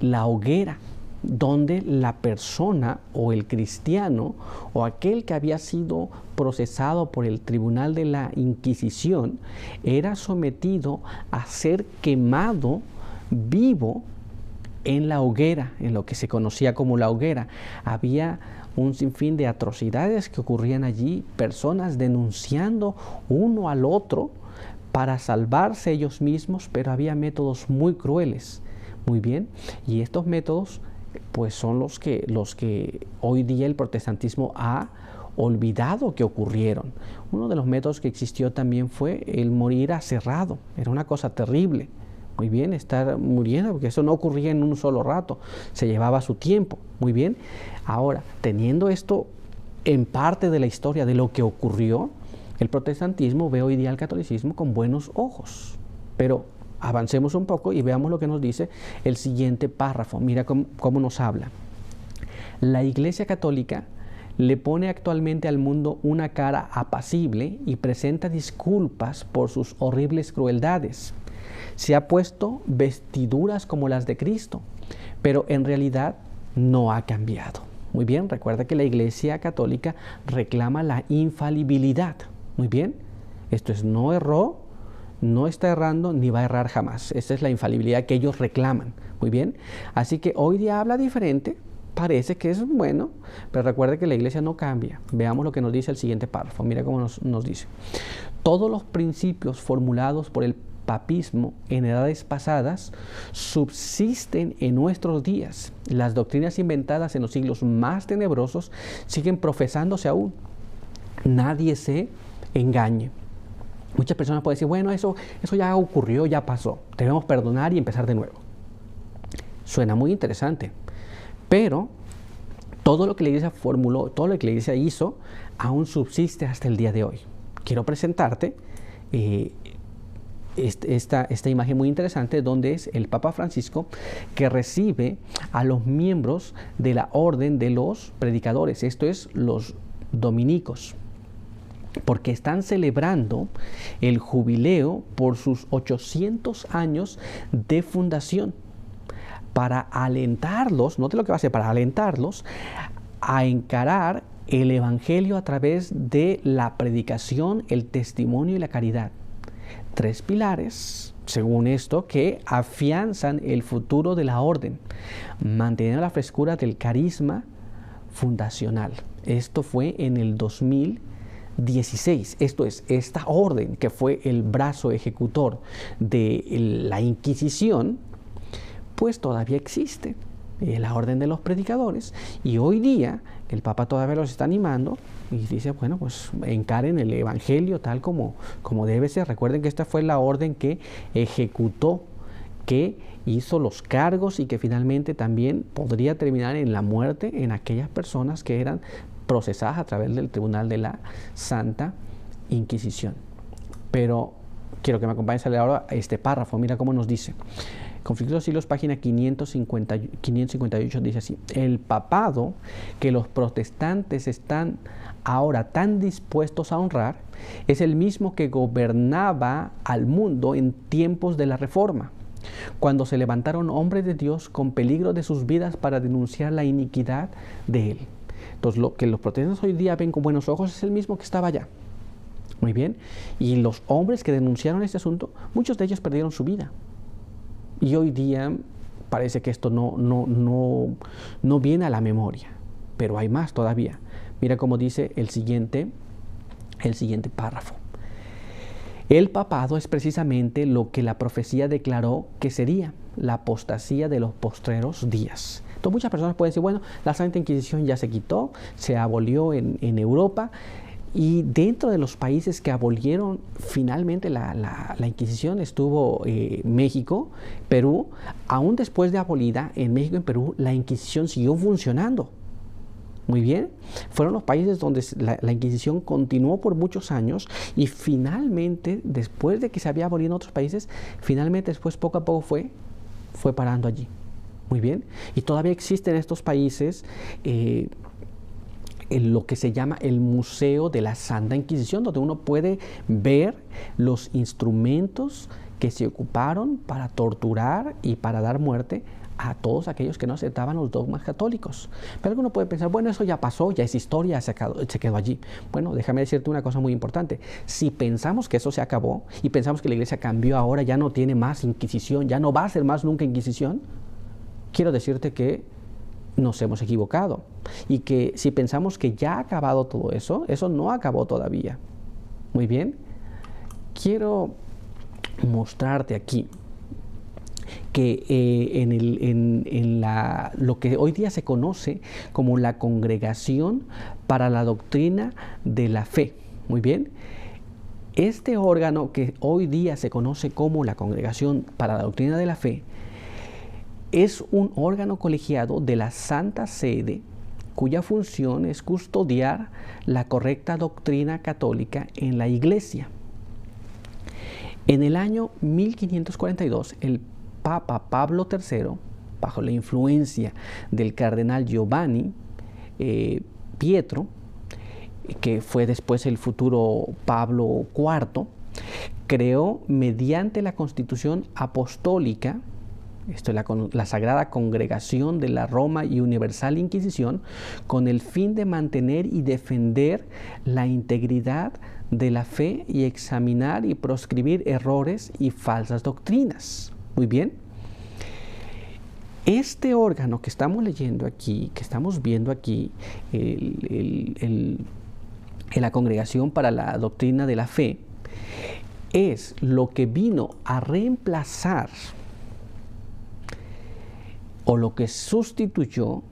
la hoguera. donde la persona o el cristiano o aquel que había sido procesado por el tribunal de la Inquisición era sometido a ser quemado vivo en la hoguera, en lo que se conocía como la hoguera. Había un sinfín de atrocidades que ocurrían allí, personas denunciando uno al otro para salvarse ellos mismos, pero había métodos muy crueles. Muy bien, y estos métodos pues son los que hoy día el protestantismo ha olvidado que ocurrieron. Uno de los métodos que existió también fue el morir aserrado. Era una cosa terrible. Muy bien, estar muriendo, porque eso no ocurría en un solo rato, se llevaba su tiempo. Muy bien, ahora, teniendo esto en parte de la historia de lo que ocurrió, el protestantismo ve hoy día al catolicismo con buenos ojos. Pero avancemos un poco y veamos lo que nos dice el siguiente párrafo. Mira cómo nos habla. La Iglesia Católica le pone actualmente al mundo una cara apacible y presenta disculpas por sus horribles crueldades. Se ha puesto vestiduras como las de Cristo, pero en realidad no ha cambiado. Muy bien, recuerda que la Iglesia Católica reclama la infalibilidad. Muy bien, esto es, no erró, no está errando ni va a errar jamás. Esa es la infalibilidad que ellos reclaman. Muy bien. Así que hoy día habla diferente. Parece que es bueno, pero recuerde que la iglesia no cambia. Veamos lo que nos dice el siguiente párrafo. Mira cómo nos dice. Todos los principios formulados por el papismo en edades pasadas subsisten en nuestros días. Las doctrinas inventadas en los siglos más tenebrosos siguen profesándose aún. Nadie se engañe. Muchas personas pueden decir, bueno, eso ya ocurrió, ya pasó. Debemos perdonar y empezar de nuevo. Suena muy interesante. Pero todo lo que la iglesia formuló, todo lo que la iglesia hizo, aún subsiste hasta el día de hoy. Quiero presentarte esta imagen muy interesante donde es el Papa Francisco que recibe a los miembros de la orden de los predicadores, esto es, los dominicos, porque están celebrando el jubileo por sus 800 años de fundación, para alentarlos, note lo que va a hacer, para alentarlos a encarar el Evangelio a través de la predicación, el testimonio y la caridad. 3 pilares, según esto, que afianzan el futuro de la orden, manteniendo la frescura del carisma fundacional. Esto fue en el 2016. Esto es, esta orden que fue el brazo ejecutor de la Inquisición, pues todavía existe, la orden de los predicadores, y hoy día el Papa todavía los está animando y dice, bueno, pues encaren el Evangelio tal como debe ser. Recuerden que esta fue la orden que ejecutó, que hizo los cargos y que finalmente también podría terminar en la muerte en aquellas personas que eran procesadas a través del tribunal de la Santa Inquisición. Pero quiero que me acompañes a leer ahora este párrafo. Mira cómo nos dice. Conflicto de los Siglos, página 558, dice así: el papado que los protestantes están ahora tan dispuestos a honrar es el mismo que gobernaba al mundo en tiempos de la Reforma, cuando se levantaron hombres de Dios con peligro de sus vidas para denunciar la iniquidad de él. Entonces, lo que los protestantes hoy día ven con buenos ojos es el mismo que estaba allá. Muy bien. Y los hombres que denunciaron este asunto, muchos de ellos perdieron su vida. Y hoy día parece que esto no viene a la memoria, pero hay más todavía. Mira cómo dice el siguiente párrafo. El papado es precisamente lo que la profecía declaró que sería la apostasía de los postreros días. Entonces muchas personas pueden decir, bueno, la Santa Inquisición ya se quitó, se abolió en Europa. Y dentro de los países que abolieron finalmente la Inquisición estuvo México, Perú. Aún después de abolida en México y en Perú, la Inquisición siguió funcionando. Muy bien, fueron los países donde la Inquisición continuó por muchos años y finalmente, después de que se había abolido en otros países, finalmente después poco a poco fue parando allí. Muy bien, y todavía existen en estos países lo que se llama el Museo de la Santa Inquisición, donde uno puede ver los instrumentos que se ocuparon para torturar y para dar muerte a todos aquellos que no aceptaban los dogmas católicos. Pero alguno puede pensar, bueno, eso ya pasó, ya es historia, se quedó allí. Bueno, déjame decirte una cosa muy importante. Si pensamos que eso se acabó y pensamos que la iglesia cambió ahora, ya no tiene más Inquisición, ya no va a ser más nunca Inquisición, quiero decirte que nos hemos equivocado. Y que si pensamos que ya ha acabado todo eso, eso no acabó todavía. Muy bien. Quiero mostrarte aquí que lo que hoy día se conoce como la Congregación para la Doctrina de la Fe, muy bien, este órgano que hoy día se conoce como la Congregación para la Doctrina de la Fe es un órgano colegiado de la Santa Sede cuya función es custodiar la correcta doctrina católica en la Iglesia. En el año 1542, el Papa Pablo III, bajo la influencia del cardenal Giovanni Pietro, que fue después el futuro Pablo IV, creó mediante la Constitución Apostólica, esto es la Sagrada Congregación de la Roma y Universal Inquisición, con el fin de mantener y defender la integridad de la fe y examinar y proscribir errores y falsas doctrinas. Muy bien. Este órgano que estamos leyendo aquí, que estamos viendo aquí, la Congregación para la Doctrina de la Fe, es lo que vino a reemplazar o lo que sustituyó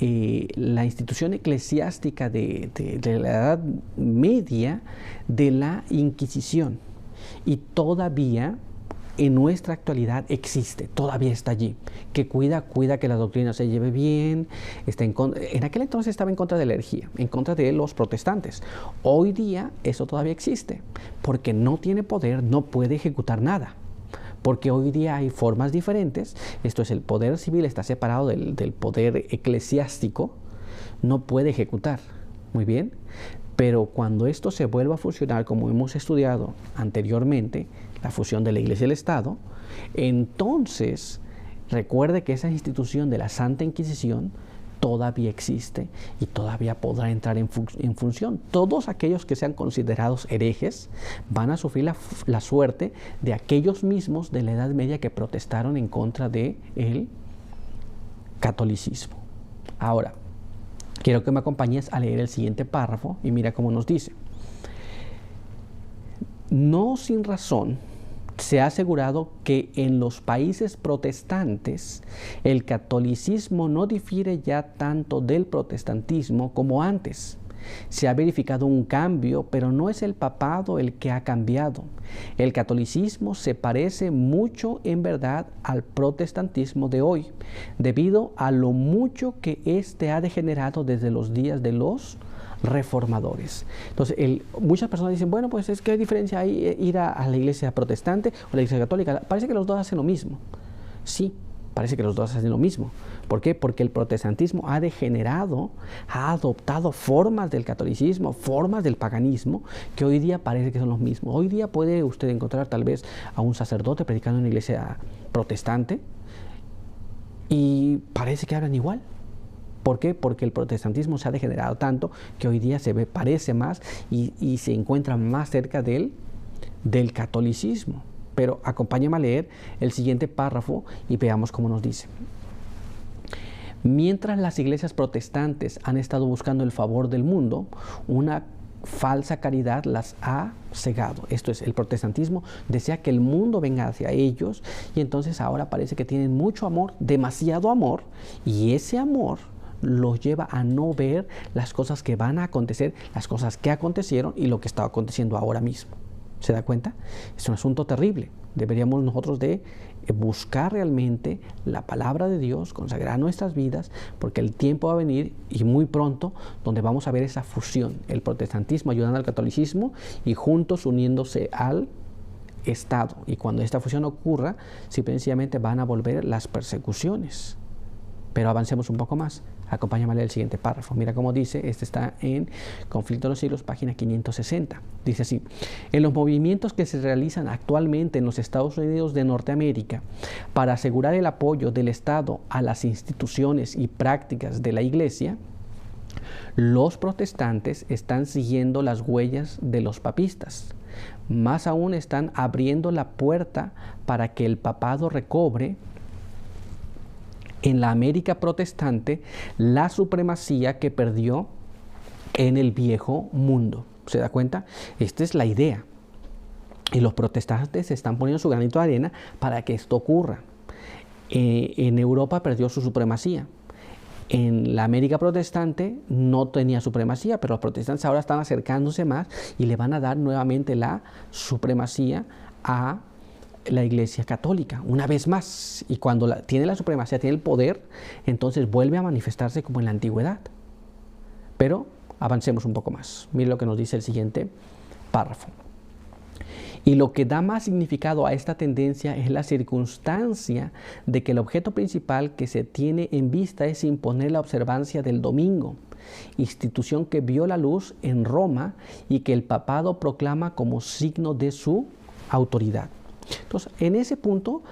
la institución eclesiástica de la Edad Media de la Inquisición. Y todavía en nuestra actualidad existe, todavía está allí, que cuida que la doctrina se lleve bien, en aquel entonces estaba en contra de la herejía, en contra de los protestantes. Hoy día eso todavía existe, porque no tiene poder, no puede ejecutar nada. Porque hoy día hay formas diferentes, esto es, el poder civil está separado del poder eclesiástico, no puede ejecutar, muy bien, pero cuando esto se vuelva a fusionar, como hemos estudiado anteriormente, la fusión de la Iglesia y el Estado, entonces recuerde que esa institución de la Santa Inquisición todavía existe y todavía podrá entrar en función. Todos aquellos que sean considerados herejes van a sufrir la suerte de aquellos mismos de la Edad Media que protestaron en contra del catolicismo. Ahora, quiero que me acompañes a leer el siguiente párrafo y mira cómo nos dice. No sin razón se ha asegurado que en los países protestantes el catolicismo no difiere ya tanto del protestantismo como antes. Se ha verificado un cambio, pero no es el papado el que ha cambiado. El catolicismo se parece mucho en verdad al protestantismo de hoy, debido a lo mucho que éste ha degenerado desde los días de los reformadores. Entonces, muchas personas dicen, bueno, pues es que hay diferencia hay ir a la iglesia protestante o la iglesia católica. Parece que los dos hacen lo mismo. Sí, parece que los dos hacen lo mismo. ¿Por qué? Porque el protestantismo ha degenerado, ha adoptado formas del catolicismo, formas del paganismo, que hoy día parece que son los mismos. Hoy día puede usted encontrar tal vez a un sacerdote predicando en una iglesia protestante y parece que hablan igual. ¿Por qué? Porque el protestantismo se ha degenerado tanto que hoy día parece más y se encuentra más cerca del catolicismo. Pero acompáñame a leer el siguiente párrafo y veamos cómo nos dice. Mientras las iglesias protestantes han estado buscando el favor del mundo, una falsa caridad las ha cegado. Esto es, el protestantismo desea que el mundo venga hacia ellos y entonces ahora parece que tienen mucho amor, demasiado amor, y ese amor los lleva a no ver las cosas que van a acontecer, las cosas que acontecieron y lo que está aconteciendo ahora mismo. ¿Se da cuenta? Es un asunto terrible. Deberíamos nosotros de buscar realmente la palabra de Dios, consagrar nuestras vidas, porque el tiempo va a venir y muy pronto donde vamos a ver esa fusión, el protestantismo ayudando al catolicismo y juntos uniéndose al Estado. Y cuando esta fusión ocurra, simplemente van a volver las persecuciones. Pero avancemos un poco más. Acompáñame a leer el siguiente párrafo. Mira cómo dice, este está en Conflicto de los Siglos, página 560. Dice así: en los movimientos que se realizan actualmente en los Estados Unidos de Norteamérica para asegurar el apoyo del Estado a las instituciones y prácticas de la Iglesia, los protestantes están siguiendo las huellas de los papistas. Más aún, están abriendo la puerta para que el papado recobre en la América protestante la supremacía que perdió en el viejo mundo. ¿Se da cuenta? Esta es la idea. Y los protestantes están poniendo su granito de arena para que esto ocurra. En Europa perdió su supremacía. En la América protestante no tenía supremacía, pero los protestantes ahora están acercándose más y le van a dar nuevamente la supremacía a la Iglesia Católica, una vez más. Y cuando tiene la supremacía, tiene el poder, entonces vuelve a manifestarse como en la antigüedad. Pero avancemos un poco más. Mire lo que nos dice el siguiente párrafo. Y lo que da más significado a esta tendencia es la circunstancia de que el objeto principal que se tiene en vista es imponer la observancia del domingo, institución que vio la luz en Roma y que el papado proclama como signo de su autoridad. Entonces, en ese punto,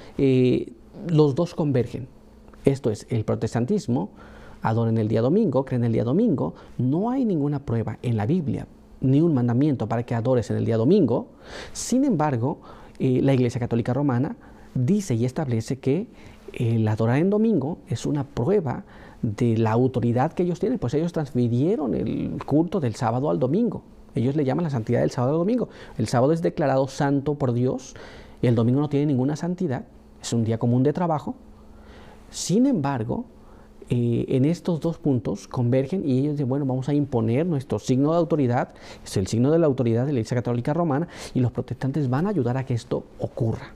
los dos convergen. Esto es, el protestantismo adora en el día domingo, cree en el día domingo. No hay ninguna prueba en la Biblia ni un mandamiento para que adores en el día domingo. Sin embargo, la Iglesia Católica Romana dice y establece que el adorar en domingo es una prueba de la autoridad que ellos tienen, pues ellos transfirieron el culto del sábado al domingo. Ellos le llaman la santidad del sábado al domingo. El sábado es declarado santo por Dios y el domingo no tiene ninguna santidad, es un día común de trabajo. Sin embargo, en estos dos puntos convergen y ellos dicen, bueno, vamos a imponer nuestro signo de autoridad, es el signo de la autoridad de la Iglesia Católica Romana, y los protestantes van a ayudar a que esto ocurra.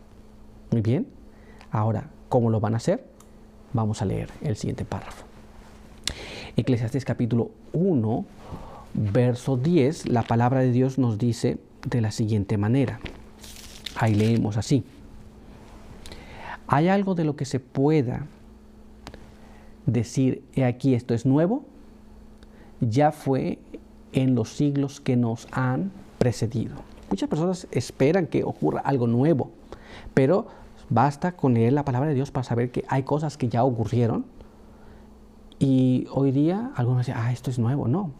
Muy bien, ahora, ¿cómo lo van a hacer? Vamos a leer el siguiente párrafo. Eclesiastés capítulo 1, verso 10, la palabra de Dios nos dice de la siguiente manera. Ahí leemos así: ¿hay algo de lo que se pueda decir, he aquí esto es nuevo? Ya fue en los siglos que nos han precedido. Muchas personas esperan que ocurra algo nuevo, pero basta con leer la palabra de Dios para saber que hay cosas que ya ocurrieron y hoy día algunos dicen, esto es nuevo. No,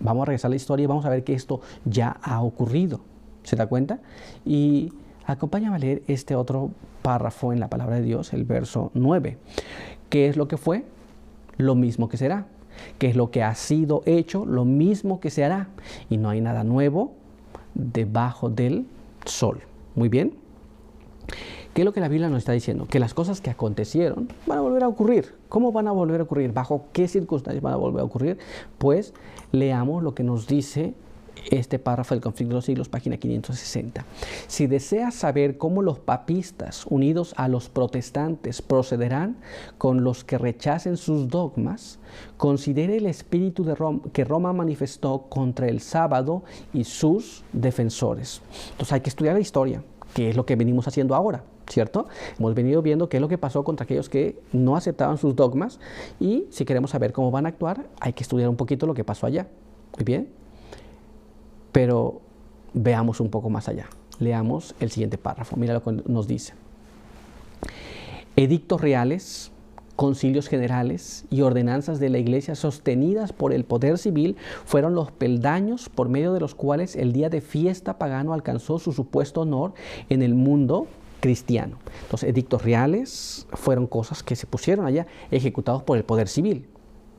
vamos a regresar a la historia y vamos a ver que esto ya ha ocurrido. ¿Se da cuenta? Y acompáñame a leer este otro párrafo en la palabra de Dios, el verso 9. ¿Qué es lo que fue? Lo mismo que será. ¿Qué es lo que ha sido hecho? Lo mismo que se hará. Y no hay nada nuevo debajo del sol. Muy bien. ¿Qué es lo que la Biblia nos está diciendo? Que las cosas que acontecieron van a volver a ocurrir. ¿Cómo van a volver a ocurrir? ¿Bajo qué circunstancias van a volver a ocurrir? Pues leamos lo que nos dice este párrafo del Conflicto de los Siglos, página 560. Si deseas saber cómo los papistas unidos a los protestantes procederán con los que rechacen sus dogmas, considere el espíritu de que Roma manifestó contra el sábado y sus defensores. Entonces hay que estudiar la historia, que es lo que venimos haciendo ahora, ¿cierto? Hemos venido viendo qué es lo que pasó contra aquellos que no aceptaban sus dogmas, y si queremos saber cómo van a actuar, hay que estudiar un poquito lo que pasó allá. Muy bien. Pero veamos un poco más allá. Leamos el siguiente párrafo. Mira lo que nos dice. Edictos reales, concilios generales y ordenanzas de la Iglesia sostenidas por el poder civil fueron los peldaños por medio de los cuales el día de fiesta pagano alcanzó su supuesto honor en el mundo cristiano. Entonces, edictos reales fueron cosas que se pusieron allá, ejecutados por el poder civil.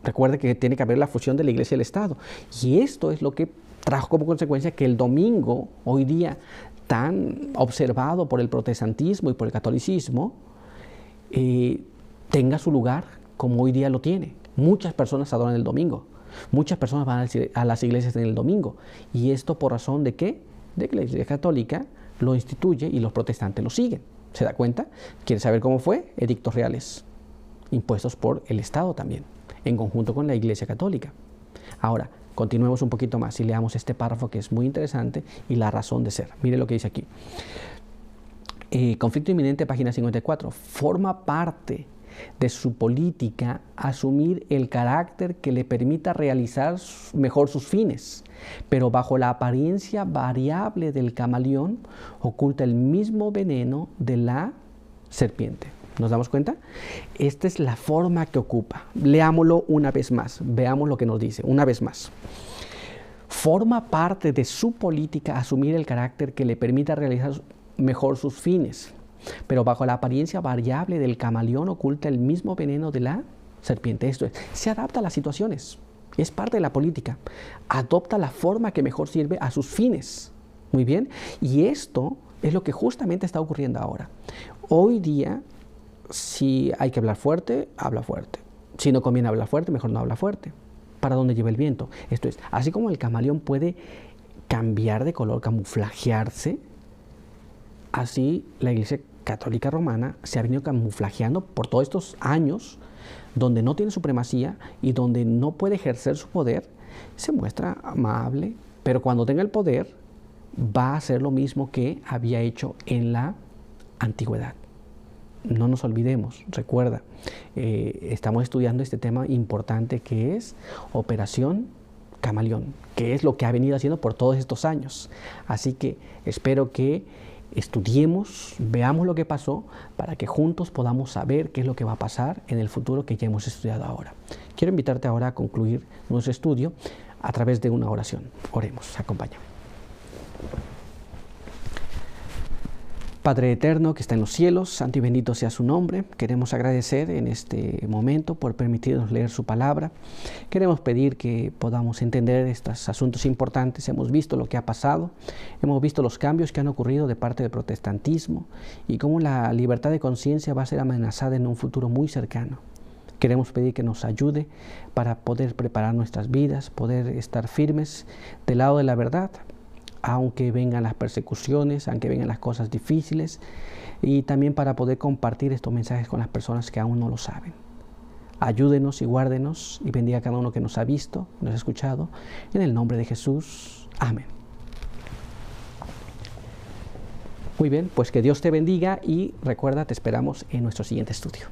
Recuerde que tiene que haber la fusión de la Iglesia y el Estado. Y esto es lo que trajo como consecuencia que el domingo, hoy día tan observado por el protestantismo y por el catolicismo, tenga su lugar como hoy día lo tiene. Muchas personas adoran el domingo. Muchas personas van a las iglesias en el domingo. ¿Y esto por razón de qué? De que la Iglesia Católica lo instituye y los protestantes lo siguen. ¿Se da cuenta? ¿Quiere saber cómo fue? Edictos reales, impuestos por el Estado también, en conjunto con la Iglesia Católica. Ahora, continuemos un poquito más y leamos este párrafo que es muy interesante y la razón de ser. Mire lo que dice aquí. Conflicto inminente, página 54. Forma parte de su política asumir el carácter que le permita realizar mejor sus fines, pero bajo la apariencia variable del camaleón oculta el mismo veneno de la serpiente. ¿Nos damos cuenta? Esta es la forma que ocupa. Leámoslo una vez más, veamos lo que nos dice una vez más. Forma parte de su política asumir el carácter que le permita realizar mejor sus fines, pero bajo la apariencia variable del camaleón oculta el mismo veneno de la serpiente. Esto es, se adapta a las situaciones, es parte de la política, adopta la forma que mejor sirve a sus fines. Muy bien, y esto es lo que justamente está ocurriendo ahora. Hoy día, si hay que hablar fuerte, habla fuerte. Si no conviene hablar fuerte, mejor no habla fuerte. ¿Para dónde lleva el viento? Esto es, así como el camaleón puede cambiar de color, camuflajearse, así la Iglesia Católica Romana se ha venido camuflajeando por todos estos años donde no tiene supremacía y donde no puede ejercer su poder. Se muestra amable, pero cuando tenga el poder va a hacer lo mismo que había hecho en la antigüedad. No nos olvidemos, recuerda, estamos estudiando este tema importante que es Operación Camaleón, que es lo que ha venido haciendo por todos estos años. Así que espero que estudiemos, veamos lo que pasó, para que juntos podamos saber qué es lo que va a pasar en el futuro que ya hemos estudiado ahora. Quiero invitarte ahora a concluir nuestro estudio a través de una oración. Oremos, acompáñame. Padre eterno que está en los cielos, santo y bendito sea su nombre. Queremos agradecer en este momento por permitirnos leer su palabra. Queremos pedir que podamos entender estos asuntos importantes. Hemos visto lo que ha pasado, hemos visto los cambios que han ocurrido de parte del protestantismo y cómo la libertad de conciencia va a ser amenazada en un futuro muy cercano. Queremos pedir que nos ayude para poder preparar nuestras vidas, poder estar firmes del lado de la verdad, aunque vengan las persecuciones, aunque vengan las cosas difíciles, y también para poder compartir estos mensajes con las personas que aún no lo saben. Ayúdenos y guárdenos y bendiga a cada uno que nos ha visto, nos ha escuchado, en el nombre de Jesús. Amén. Muy bien, pues que Dios te bendiga y recuerda, te esperamos en nuestro siguiente estudio.